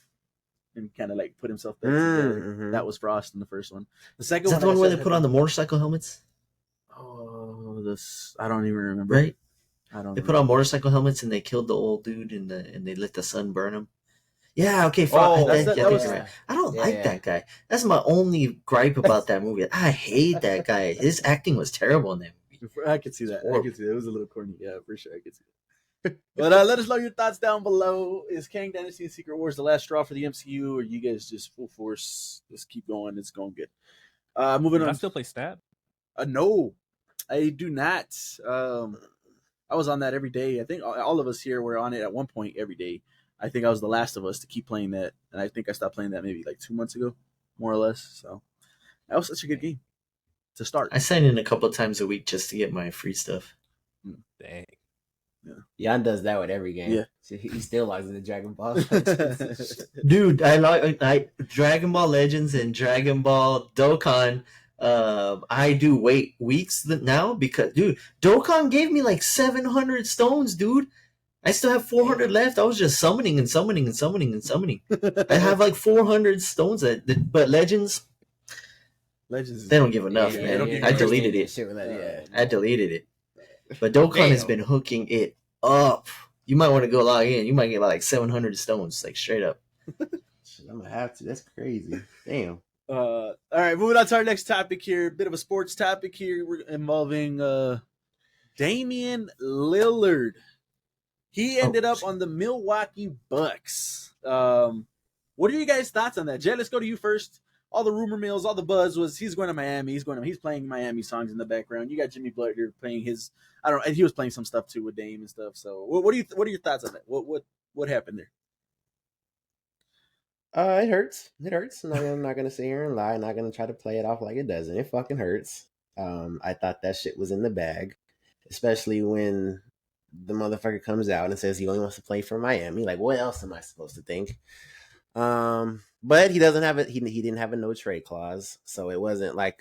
and kind of like put himself back together. Mm-hmm. That was Frost in the first one. The second Is one, that the like one I where said, they put on the motorcycle helmets? Oh, this I don't even remember. Right? I don't. They put on motorcycle helmets and they killed the old dude and they let the sun burn him. Yeah, okay, Oh, I think that was- you're right. I don't like Yeah. that guy. That's my only gripe about that movie. I hate that guy. His acting was terrible in that movie. I could see that. I horrible. could see that. It was a little corny. Yeah, for sure. I could see that. But let us know your thoughts down below. Is Kang Dynasty and Secret Wars the last straw for the MCU, or you guys just full force? Just keep going. It's going good. Moving I on. still play Stab. No, I do not. I was on that every day. I think all of us here were on it at one point every day. I think I was the last of us to keep playing that, and I think I stopped playing that maybe like 2 months ago, more or less. So that was such a good game to start. I sign in a couple of times a week just to get my free stuff. Dang. Jan does that with every game. Yeah. So he still logs into Dragon Ball. Dude, I Dragon Ball Legends and Dragon Ball Dokkan. I do wait weeks now because, dude, Dokkan gave me like 700 stones, dude. I still have 400 left. I was just summoning and summoning and summoning and summoning. I have like 400 stones, but Legends, Legends. they don't give enough, Yeah, man. they don't give I you deleted Yeah, it. shit with that, yeah. I deleted it. But Dokkan has Damn. been hooking it up. You might want to go log in. You might get like 700 stones, like straight up. Shit, I'm gonna have to. That's crazy. Damn. All right, moving on to our next topic here. Bit of a sports topic here. We're involving Damian Lillard. He ended up on the Milwaukee Bucks. What are you guys' thoughts on that? Jay, let's go to you first. All the rumor mills, all the buzz was he's going to Miami. He's playing Miami songs in the background. You got Jimmy Butler playing his. I don't know. And he was playing some stuff too with Dame and stuff. So what are your thoughts on that? What happened there? It hurts. It hurts. I'm not gonna sit here and lie. I'm not gonna try to play it off like it doesn't. It fucking hurts. I thought that shit was in the bag, especially when the motherfucker comes out and says he only wants to play for Miami. Like, what else am I supposed to think? But he doesn't have it. He didn't have a no trade clause, so it wasn't like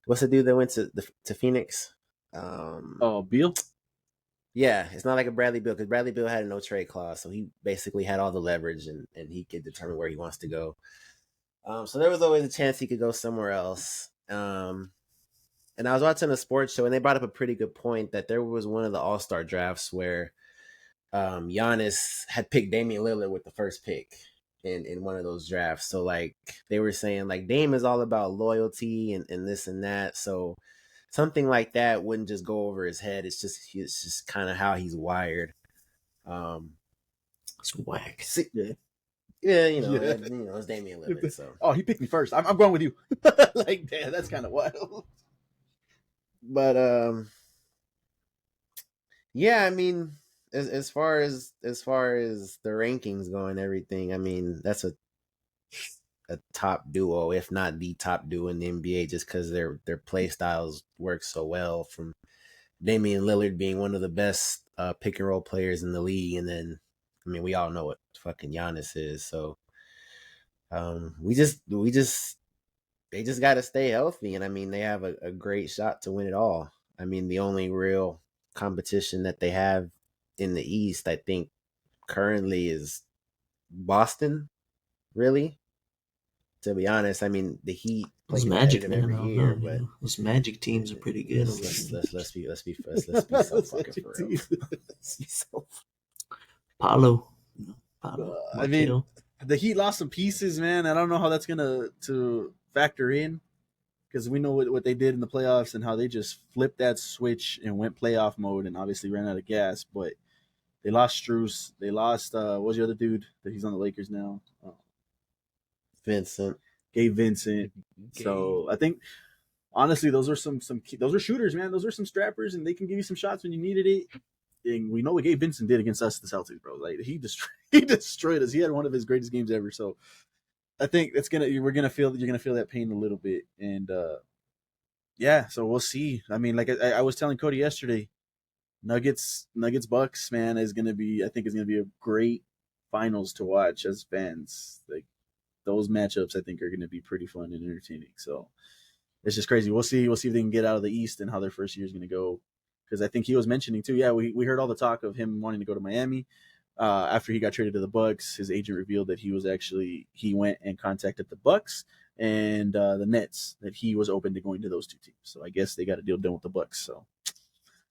what's the dude that went to Phoenix? Beal. Yeah, it's not like a Bradley Beal because Bradley Beal had a no trade clause, so he basically had all the leverage and he could determine where he wants to go. So there was always a chance he could go somewhere else. And I was watching a sports show and they brought up a pretty good point that there was one of the All-Star drafts where Giannis had picked Damian Lillard with the first pick in one of those drafts. So like they were saying like Dame is all about loyalty and this and that. So something like that wouldn't just go over his head. It's just kind of how he's wired. It's whack. Yeah, you know, Yeah. it's Damian Lillard. So Oh, he picked me first. I'm going with you. Like, damn, that's kind of wild. but yeah, I mean, as far as the rankings go and everything, I mean, that's a top duo, if not the top duo in the NBA, just because their play styles work so well. From Damian Lillard being one of the best pick and roll players in the league, and then I mean, we all know what fucking Giannis is. So they just got to stay healthy, and I mean, they have a great shot to win it all. I mean, the only real competition that they have in the East, I think, currently is Boston. Really, to be honest, I mean, the Heat play Those Magic, man. every year, but Those Magic teams are pretty good. let's be so fucking for real. Let's be so. Paulo. Paulo. I mean, Marquito. the Heat lost some pieces, man. I don't know how that's gonna to factor in because we know what they did in the playoffs and how they just flipped that switch and went playoff mode and obviously ran out of gas. But they lost Strus. They lost what was the other dude that he's on the Lakers now? Vincent. Gabe Vincent. So I think honestly, those are some those are shooters, man. Those are some strappers, and they can give you some shots when you needed it. And we know what Gabe Vincent did against us, the Celtics, bro. Like he destroyed us. He had one of his greatest games ever. So I think you're gonna feel that pain a little bit, and yeah. So we'll see. I mean, like I was telling Cody yesterday, Nuggets Bucks, man, I think is gonna be a great finals to watch as fans. Like those matchups, I think are gonna be pretty fun and entertaining. So it's just crazy. We'll see if they can get out of the East and how their first year is gonna go. Because I think he was mentioning too, yeah, we heard all the talk of him wanting to go to Miami, After he got traded to the Bucks, his agent revealed that he went and contacted the Bucks and the Nets, that he was open to going to those two teams. So I guess they got a deal done with the Bucks. So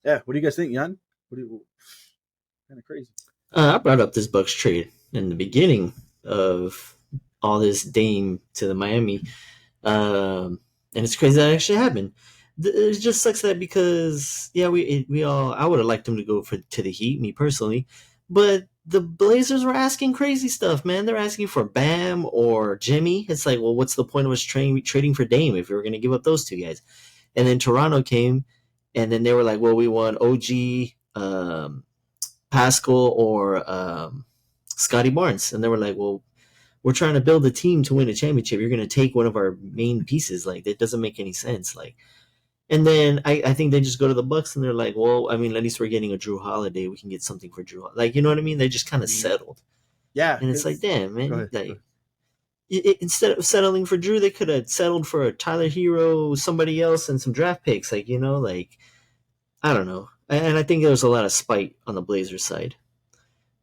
yeah, what do you guys think, Jan? Kind of crazy. I brought up this Bucks trade in the beginning of all this Dame to the Miami, and it's crazy that actually happened. It just sucks that because I would have liked him to go to the Heat, me personally, but the Blazers were asking crazy stuff, man. They're asking for Bam or Jimmy. It's like, well, what's the point of us trading for Dame if we were going to give up those two guys? And then Toronto came, and then they were like, well, we want OG, Pascal, or Scotty Barnes. And they were like, well, we're trying to build a team to win a championship. You're going to take one of our main pieces. Like, that doesn't make any sense. Like, and then I think they just go to the Bucks and they're like, well, I mean, at least we're getting a Drew Holiday. We can get something for Drew. Like, you know what I mean? They just kind of settled. Yeah. And it's like, damn, man. Go ahead. Like, instead of settling for Drew, they could have settled for a Tyler Hero, somebody else, and some draft picks. Like, like, I don't know. And I think there was a lot of spite on the Blazers side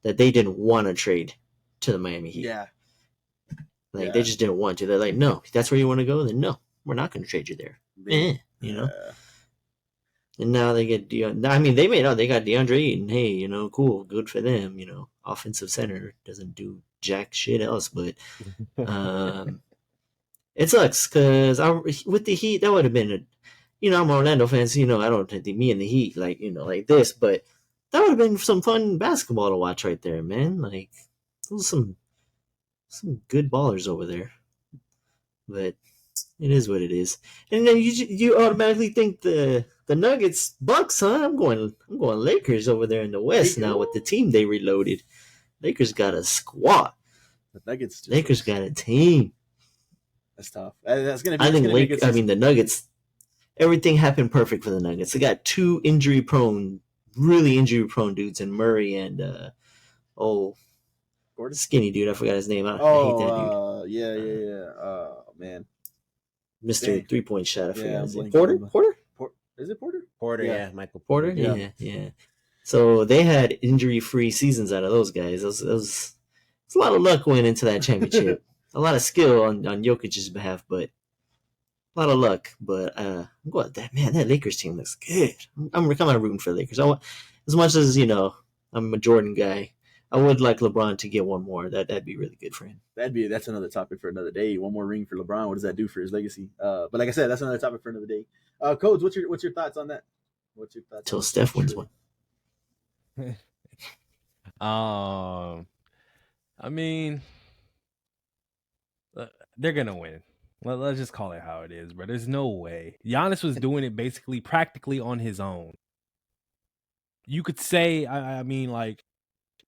that they didn't want to trade to the Miami Heat. Yeah. Like, they just didn't want to. They're like, no, if that's where you want to go, then no, we're not going to trade you there. You know? And now they get they got DeAndre Ayton. Hey, cool, good for them. Offensive center doesn't do jack shit else, but it sucks because with the Heat, that would have been I'm an Orlando fan, so I don't think me and the Heat like this, but that would have been some fun basketball to watch right there, man. Like, those some good ballers over there, but it is what it is. And then you automatically think the Nuggets Bucks, huh? I'm going Lakers over there in the West now with the team they reloaded. Lakers got a squad. The Nuggets. Lakers got a team. That's tough. That's gonna be. I think the Nuggets. Everything happened perfect for the Nuggets. They got two really injury prone dudes in Murray and Gordon? Skinny dude. I forgot his name. I hate that dude. Yeah. Oh man. Mr. 3-point shot. I forgot his name. Porter? Porter? Is it Porter? Porter, Yeah. Michael Porter? Yeah. So they had injury-free seasons out of those guys. It was a lot of luck went into that championship. A lot of skill on Jokic's behalf, but a lot of luck. But I'm going with that. Man, that Lakers team looks good. I'm kind of rooting for the Lakers. As much as, I'm a Jordan guy, I would like LeBron to get one more. That'd be really good for him. That's another topic for another day. One more ring for LeBron. What does that do for his legacy? But like I said, that's another topic for another day. Codes, what's your thoughts on that? What's your thoughts? Till Steph wins one. I mean, they're gonna win. Let's just call it how it is, bro. There's no way. Giannis was doing it basically practically on his own. You could say, I mean, like,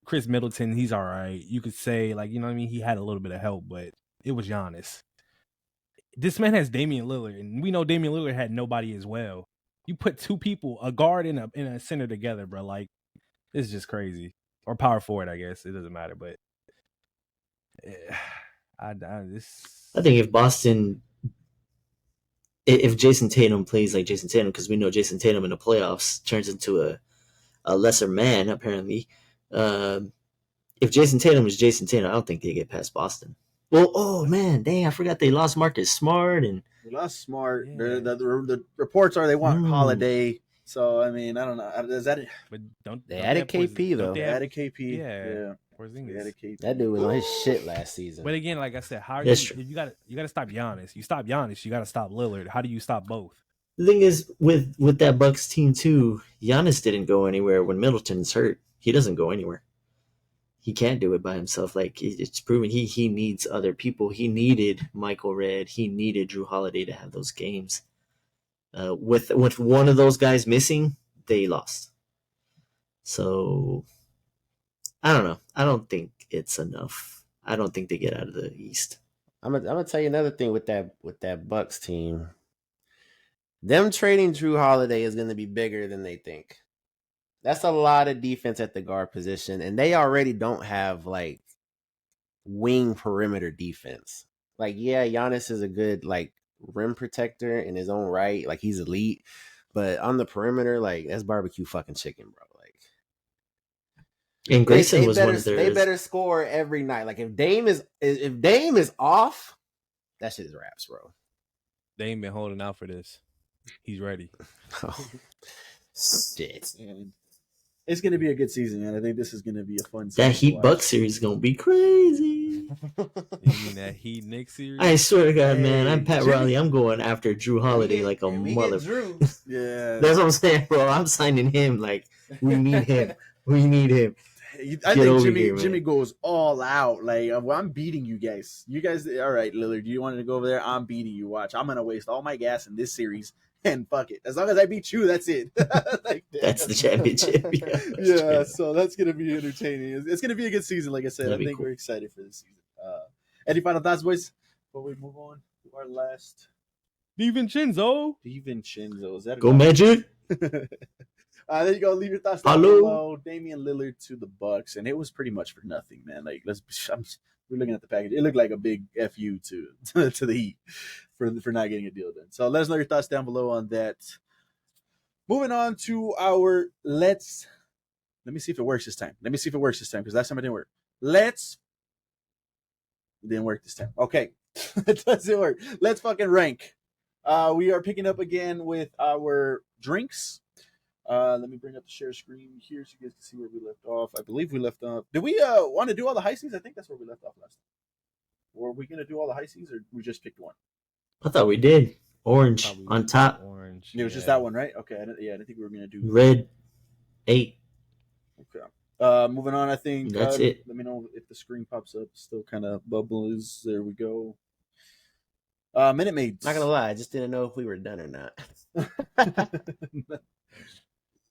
Chris Middleton, he's all right. You could say, like, he had a little bit of help, but it was Giannis. This man has Damian Lillard, and we know Damian Lillard had nobody as well. You put two people, a guard and a center together, bro. Like, it's just crazy. Or power forward, I guess. It doesn't matter, but I think if Jason Tatum plays like Jason Tatum, because we know Jason Tatum in the playoffs turns into a lesser man, apparently. If Jason Tatum is Jason Tatum, I don't think they get past Boston. Well, oh man, dang, I forgot they lost Marcus Smart and they lost Smart. Yeah. The reports are they want Holiday. So I mean, I don't know. Is that it? But they added KP though. They added KP. Yeah. They added KP. That dude was on his shit last season. But again, like I said, how are That's you gotta stop Giannis. You stop Giannis, you gotta stop Lillard. How do you stop both? The thing is, with that Bucks team too, Giannis didn't go anywhere when Middleton's hurt. He doesn't go anywhere. He can't do it by himself. Like, it's proven he needs other people. He needed Michael Redd. He needed Drew Holiday to have those games. With one of those guys missing, they lost. So I don't know. I don't think it's enough. I don't think they get out of the East. I'm gonna tell you another thing with that Bucks team. Them trading Drew Holiday is gonna be bigger than they think. That's a lot of defense at the guard position, and they already don't have like wing perimeter defense. Like, yeah, Giannis is a good like rim protector in his own right, like he's elite, but on the perimeter, like, that's barbecue fucking chicken, bro. Like, And Grayson they was better, one of their. They better score every night. Like if Dame is off, that shit is raps, bro. They ain't been holding out for this. He's ready. Shit. And it's gonna be a good season, man. I think this is gonna be a fun season. That Heat Bucks series is gonna be crazy. You mean that Heat Knicks series? I swear to God, man, Hey, I'm Pat Jimmy. Riley. I'm going after Drew Holiday like a We mother. get Drew. Yeah, That's what I'm saying, bro. I'm signing him. Like we need him. We need him. I Get think over Jimmy here, man. Jimmy goes all out. Like well, I'm beating you guys. You guys, all right, Lillard. You wanted to go over there? I'm beating you. Watch, I'm gonna waste all my gas in this series, and fuck it. As long as I beat you, that's it. Like, That's the championship. Yeah. yeah. So that's gonna be entertaining. It's gonna be a good season. Like I said, That'd I be think cool. we're excited for this season. Any final thoughts, boys? Before we move on to our last DiVincenzo. DiVincenzo. Is that a Go Magic. there you go. Leave your thoughts down Hello. below. Damian Lillard to the Bucks, and it was pretty much for nothing, man. Like we're looking at the package. It looked like a big fu to the Heat for not getting a deal done. So let us know your thoughts down below on that. Moving on to our let me see if it works this time. Because last time it didn't work. It didn't work this time. Okay, it doesn't work. Let's fucking rank. We are picking up again with our drinks. Let me bring up the share screen here so you guys can see where we left off. I believe we left off. Did we want to do all the high seas? I think that's where we left off last time. Were we gonna do all the high seas, or we just picked one? I thought we did. Orange on top. Orange. It was just that one, right? Okay. I didn't think we were gonna do Red 8. Okay. Moving on. I think That's it. Let me know if the screen pops up. Still kind of bubbles. There we go. Minute Maids. Not gonna lie, I just didn't know if we were done or not.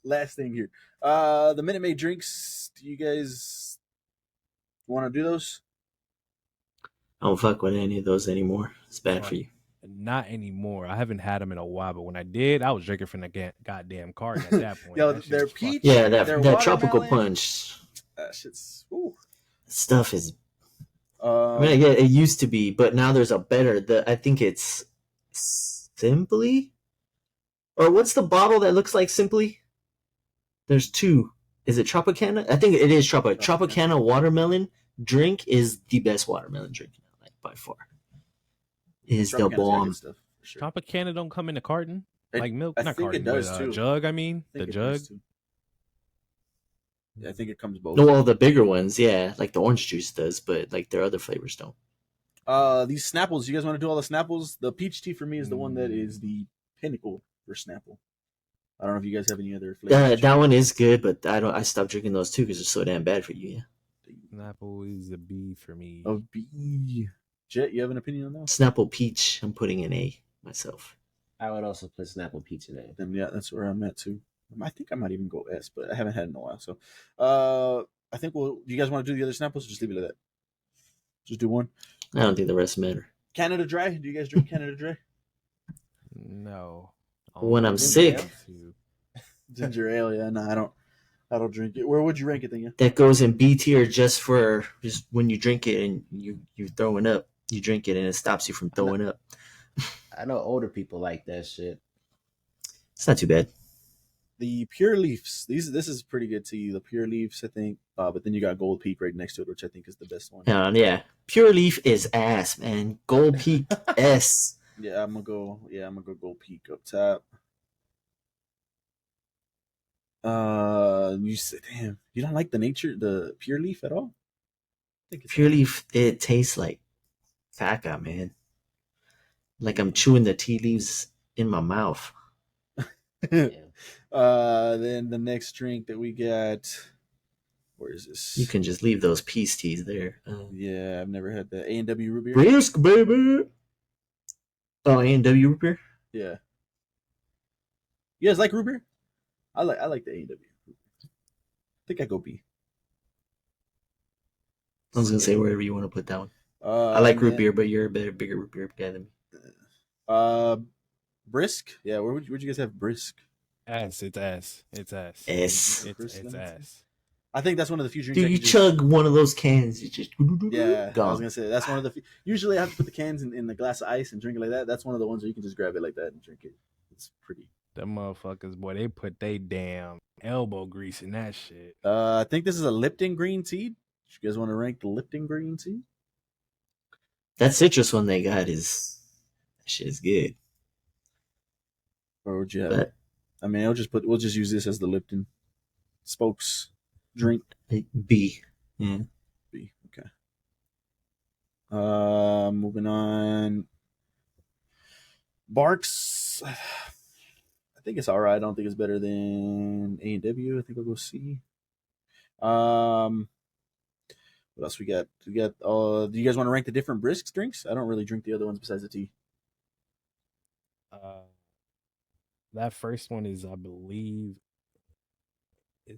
Last thing here. The Minute Maid drinks. Do you guys want to do those? I don't fuck with any of those anymore. It's bad for you. Not anymore. I haven't had them in a while, but when I did, I was drinking from the goddamn carton at that point. Yo, That shit they're was fucking- peach. Yeah, They're that tropical watermelon. punch Shit's. Ooh. stuff is. I mean, yeah, it used to be, but now there's a better. I think it's Simply, or what's the bottle that looks like Simply? There's two. Is it Tropicana? I think it is Tropicana watermelon drink is the best watermelon drink like by far. Is the Tropicana's got bomb. good stuff, for sure. Tropicana don't come in a carton? Like milk? I Not think carton, it does but, too. jug, I mean. I The think it jug. does too. Yeah, I think it comes both. No, well, the bigger ones, yeah, like the orange juice does, but like their other flavors don't. These Snapples. You guys want to do all the Snapples? The peach tea for me is the one that is the pinnacle for Snapple. I don't know if you guys have any other flavors. That one is good, but I stopped drinking those too because they're so damn bad for you. Yeah. Snapple is a B for me. Oh, B. Jet, you have an opinion on that? Snapple peach, I'm putting in A myself. I would also put Snapple Peach in there. Then yeah, that's where I'm at too. I think I might even go S, but I haven't had it in a while. So, I think do you guys want to do the other Snapples? Or just leave it at that. Just do one. I don't think the rest matter. Canada Dry. Do you guys drink Canada Dry? No. When I'm Only sick. to- Ginger ale. Yeah, no, I don't drink it. Where would you rank it then? Yeah. That goes in B tier just when you drink it and you're throwing up. You drink it and it stops you from throwing up. I know older people like that shit. It's not too bad. The Pure Leafs. This is pretty good tea. The Pure Leafs, I think. But then you got Gold Peak right next to it, which I think is the best one. Yeah. Pure Leaf is ass, man. Gold Peak S. Yeah, I'm gonna go Gold Peak up top. You said, damn, you don't like the Pure Leaf at all? I think it's Pure Leaf, it tastes like caca, man. Like I'm chewing the tea leaves in my mouth. Yeah. Then the next drink that we got, where is this? You can just leave those peace teas there. Yeah, I've never had the A&W root beer. Risk, baby. Oh, A&W root beer? Yeah. You guys like root beer? I like the A&W. I think I go B. I was gonna say wherever you want to put that one. I like root beer, but you're a bigger root beer guy than me. Brisk. Yeah, where'd you guys have Brisk? Ass. It's ass. It's ass. S. It's ass. I think that's one of the few drinks. I Dude, you can just- chug one of those cans, you just Yeah, I was gone. gonna say that's one of the. Usually, I have to put the cans in the glass of ice and drink it like that. That's one of the ones where you can just grab it like that and drink it. It's pretty Them motherfuckers, boy, they put they damn elbow grease in that shit. I think this is a Lipton green tea. You guys want to rank the Lipton green tea? That citrus one they got is that shit is good. Or would you have? But I mean, we'll just use this as the Lipton spokes drink. B. Yeah. B. Okay. Moving on. Barks. I think it's all right. I don't think it's better than A&W. I think I'll go C. What else we got? Do you guys want to rank the different brisks drinks? I don't really drink the other ones besides the tea. That first one is, I believe, I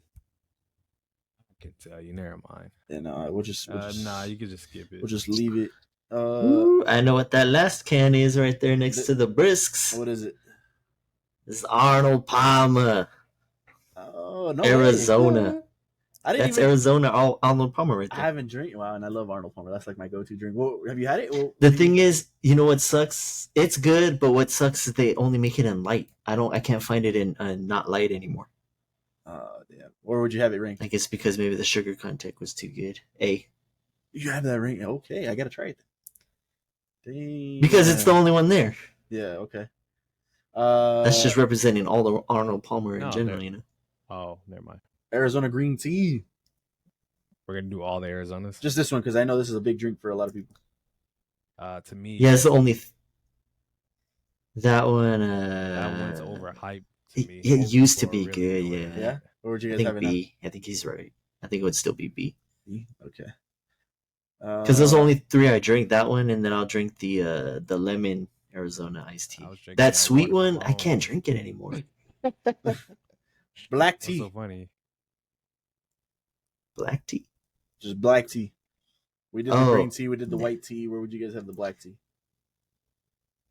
can tell you. Never mind. And we'll just nah, you can just skip it. We'll just leave it. Ooh, I know what that last can is right there next to the brisks. What is it? It's Arnold Palmer. Oh no, Arizona. That's Arizona Arnold Palmer right there. I haven't drank. Wow, and I love Arnold Palmer. That's like my go-to drink. Well, have you had it? Well, the thing is, you know what sucks? It's good, but what sucks is they only make it in light. I can't find it in not light anymore. Yeah. Where would you have it ranked? I guess because maybe the sugar content was too good. A. You have that ring? Okay, I gotta try it. Damn. Because it's the only one there. Yeah. Okay. That's just representing all the Arnold Palmer in general, there. you know. Oh, never mind. Arizona green tea. We're gonna do all the Arizonas. Just this one because I know this is a big drink for a lot of people. To me, Yeah, it's the only. That one. that one's overhyped. To me. It Most used to people be are really good, doing yeah. it. Yeah. Or would you I guys think have it now? B. I think he's right. I think it would still be B. B? Okay. Because there's only 3 I drink. That one, and then I'll drink the lemon Arizona iced tea. I was drinking That sweet one one, from I can't home. drink it anymore. black What's tea. so funny? Black tea. Just black tea. We did the Oh. green tea. We did the white tea. Where would you guys have the black tea?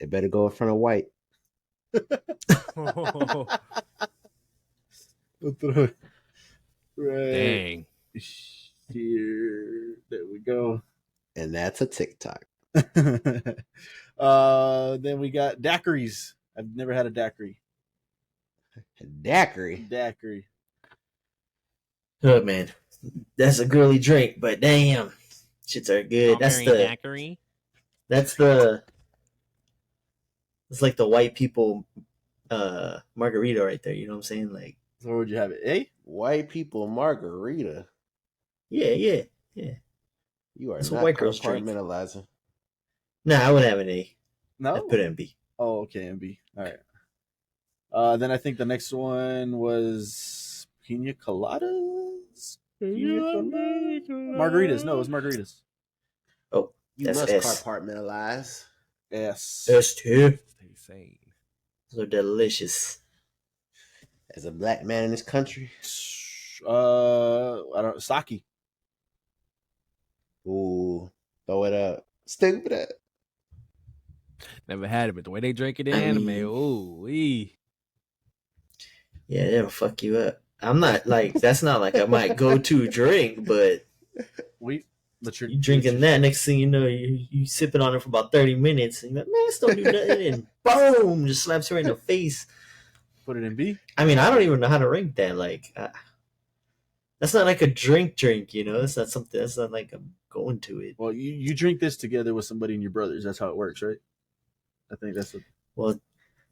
It better go in front of white. Right. Dang. Here. There we go. And that's a TikTok. Then we got daiquiris. I've never had a daiquiri. Daiquiri. Daiquiri. Oh man, that's a girly drink, but damn, shits are good. Daiquiri. It's like the white people margarita right there. You know what I'm saying? Like, So where would you have it? A? White people margarita. yeah. You are That's what not white girls drink. compartmentalizing. Nah, I would have an A. No. I'd put it in B. Oh, okay, and B. All right. Then I think the next one was pina coladas. Margaritas. No, it was margaritas. Oh, You that's must S. compartmentalize. Yes. S2. Stay sane. Those are delicious. As a black man in this country. I don't. Sake. Ooh, throw it up. Stick with that. Never had it, but the way they drink it in I anime, mean- ooh, Yeah, that'll fuck you up. I'm not like that's not like my go-to drink, but you drinking that, next thing you know, you sipping on it for about 30 minutes, and you're like, man, this don't do nothing, and boom, just slaps you right in the face. Put it in B. I mean, I don't even know how to rank that. Like, that's not like a drink, you know? That's not something. That's not like I'm going to it. Well, you drink this together with somebody and your brothers. That's how it works, right? I think that's what. Well,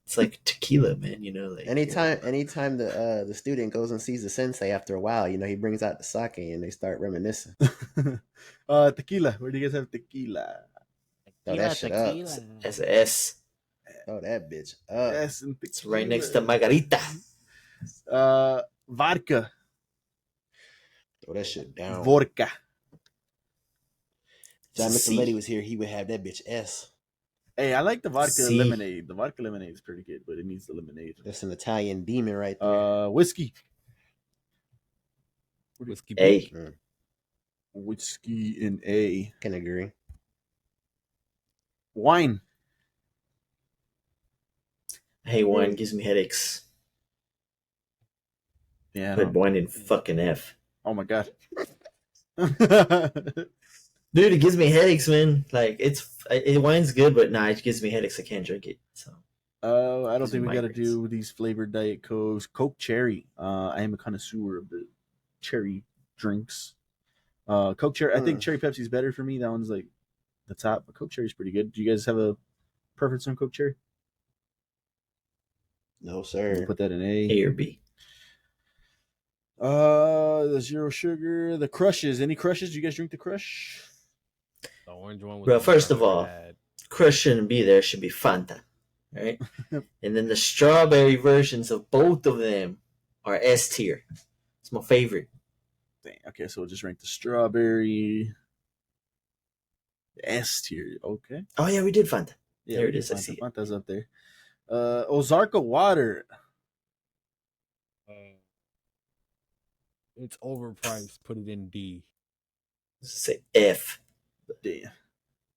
it's like tequila, man. You know, like Anytime the student goes and sees the sensei after a while, you know, he brings out the sake and they start reminiscing. Tequila. Where do you guys have tequila? Throw that shit up. That's an S. Throw that bitch up. Yes, and It's right next to margarita. Vodka. Throw that shit down. Vodka. John C. Michelotti was here, he would have that bitch S. Hey, I like the vodka C. lemonade. The vodka lemonade is pretty good, but it needs the lemonade. That's an Italian demon right there. Whiskey. whiskey. A. Whiskey in A. Can agree. Wine. Hey, wine gives me headaches. Yeah. Put wine in fucking F. Oh my god. Dude, it gives me headaches, man. Like, wine's good, but nah, it gives me headaches. I can't drink it. So I don't think we got to Migraines. do these flavored Diet Cokes. Coke Cherry. I am a connoisseur of the cherry drinks. Coke Cherry. I think Cherry Pepsi's better for me. That one's like the top, but Coke Cherry's pretty good. Do you guys have a preference on Coke Cherry? No, sir. Put that in A or B. The zero sugar, the crushes. Any crushes? Do you guys drink the crush? The orange one. Was Well, the first one of I all, had. Crush shouldn't be there. Should be Fanta, right? And then the strawberry versions of both of them are S tier. It's my favorite. Dang, okay, so we'll just rank the strawberry. S tier. Okay. Oh yeah, we did Fanta. Yeah, There we it is, I Fanta. see it. Fanta's up there. Ozarka water. It's overpriced. Put it in D. Say F. Damn.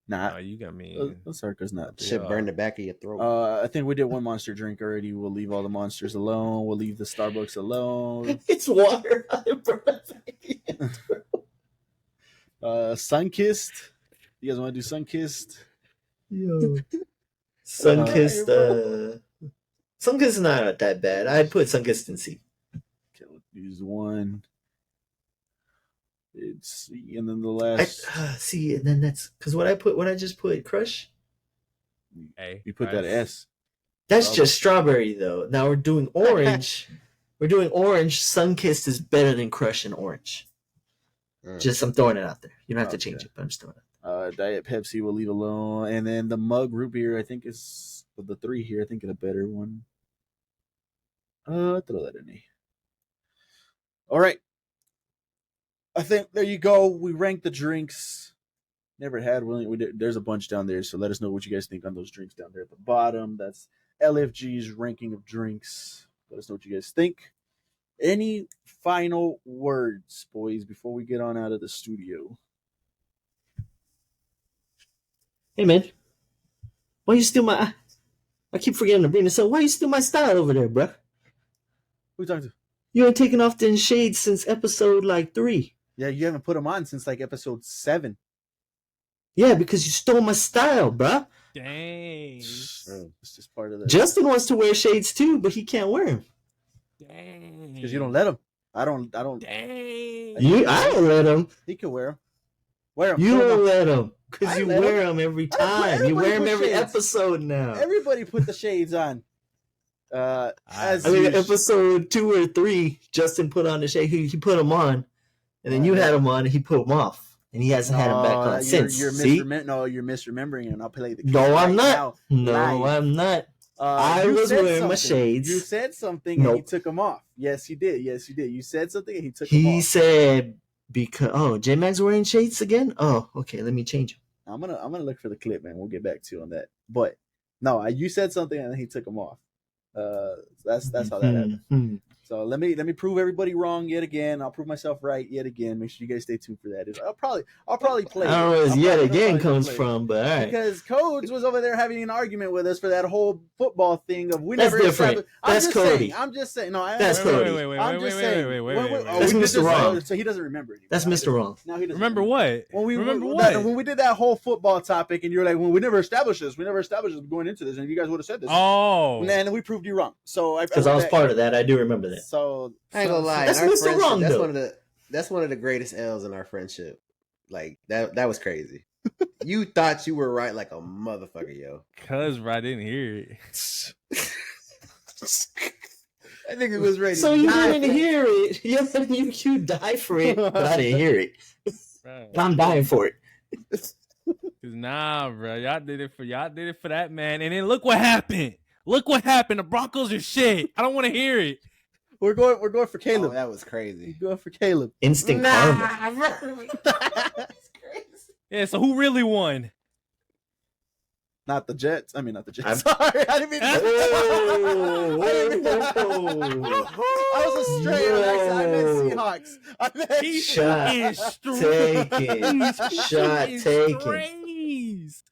Nah, Oh, you got me. Ozarka's not there. Shit burn the back of your throat. I think we did one monster drink already. We'll leave all the monsters alone. We'll leave the Starbucks alone. It's water. Sunkissed. You guys want to do Sunkissed? Yo. Sunkissed. Sunkissed is not that bad. I'd put Sunkissed in C. Okay, let's use one. It's C, and then the last. See, and then that's because what I just put Crush. A. You put that S. That's Oh. just strawberry though. Now we're doing orange. We're doing orange. Sunkissed is better than Crush and orange. Just I'm throwing it out there. You don't have to change Okay. it, but I'm just throwing it. Diet Pepsi we'll leave alone, and then the mug root beer. I think is of the three here. I think a better one. Throw that in A. All right. I think there you go. We ranked the drinks. Never had one. We did. There's a bunch down there, so let us know what you guys think on those drinks down there at the bottom. That's LFG's ranking of drinks. Let us know what you guys think. Any final words, boys, before we get on out of the studio? Hey man, why you steal my? I keep forgetting to bring this up. Why you steal my style over there, bruh? Who you talking to? You ain't taken off the shades since episode 3. Yeah, you haven't put them on since like episode 7. Yeah, because you stole my style, bruh. Dang. It's just part of the. Justin wants to wear shades too, but he can't wear them. Dang. Because you don't let him. I don't. Dang. I don't let him. He can wear them. Wear them. You don't let him because I you let wear them every time. You everybody wear them put every shades. episode now. Everybody put the shades on. As I mean, usual. episode 2 or 3, Justin put on the shade. He put them on, and then you had them on, and he put them off, and he hasn't had them back on since. You're See? you're misremembering, and I'll play the. No, I'm not. now. No, Live. I'm not. I You was said wearing my something. shades. You said something, and he Nope. took them off. Yes, he did. Yes, you did. You said something, and he took them He off. said because J-Mag's wearing shades again. Oh, okay. Let me change them. I'm gonna look for the clip, man. We'll get back to you on that. But no, you said something, and then he took them off. That's how that happened. Mhm. So let me prove everybody wrong yet again. I'll prove myself right yet again. Make sure you guys stay tuned for that. I'll probably play. I don't know where it. this I'll yet probably again play comes it. from, but all right. Because Codes was over there having an argument with us for that whole football thing of we That's never different. established- That's Cody. I'm just saying. No, That's Cody. I'm just saying. That's we did Mr. this- Wrong. So he doesn't remember anymore. That's Now he Mr. doesn't- Wrong. Now he doesn't Remember what? When we Remember what? when we did that whole football topic, and you were like, "Well, we never established this. We never established this going into this, and you guys would have said this." Oh. And then we proved you wrong. So Because I was part of that. I do remember that. So I ain't gonna lie. That's in our Mr. friendship, Wrong, though. that's one of the greatest L's in our friendship. Like that was crazy. You thought you were right like a motherfucker, yo. Cause bro, I didn't hear it. I think it was ready. So to you die. didn't hear it. You die for it, but I didn't hear it. Bro. I'm dying for it. Cause nah, bro, y'all did it for that man, and then look what happened. Look what happened. The Broncos are shit. I don't want to hear it. we're going for Oh, Caleb. that was crazy. We're going for Caleb. Instant karma. Yeah. So who really won? Not the Jets. I mean, not the Jets. I'm- Sorry, I didn't mean. Whoa, I was a stray. I meant Seahawks. I meant He's Shot shooting taken. He's Shot shooting taken. strays.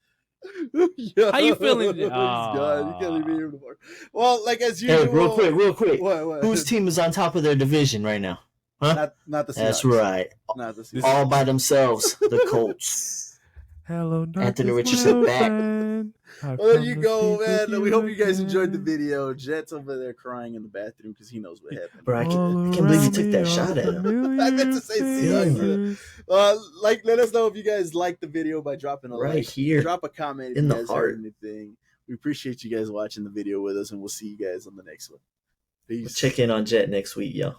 Yo, How you feeling? he's gone. You can't leave me here anymore. Well, like as usual. Hey, real quick. What? Whose team is on top of their division right now? Huh? Not the Seahawks. That's right. Not the Seahawks. This- All by themselves, the Colts. Hello, Anthony darkness, Richardson my back. friend. I've Well, there come you to go, speak with man. We hope you guys again. enjoyed the video. Jet's over there crying in the bathroom because he knows what happened. Bro, I All can't believe you around took me that are shot at him. familiar I meant to say, see, Yeah. faces. let us know if you guys liked the video by dropping a Right like. here, Drop a comment if in you the guys heart. heard anything. We appreciate you guys watching the video with us, and we'll see you guys on the next one. Peace. We'll check in on Jet next week, y'all.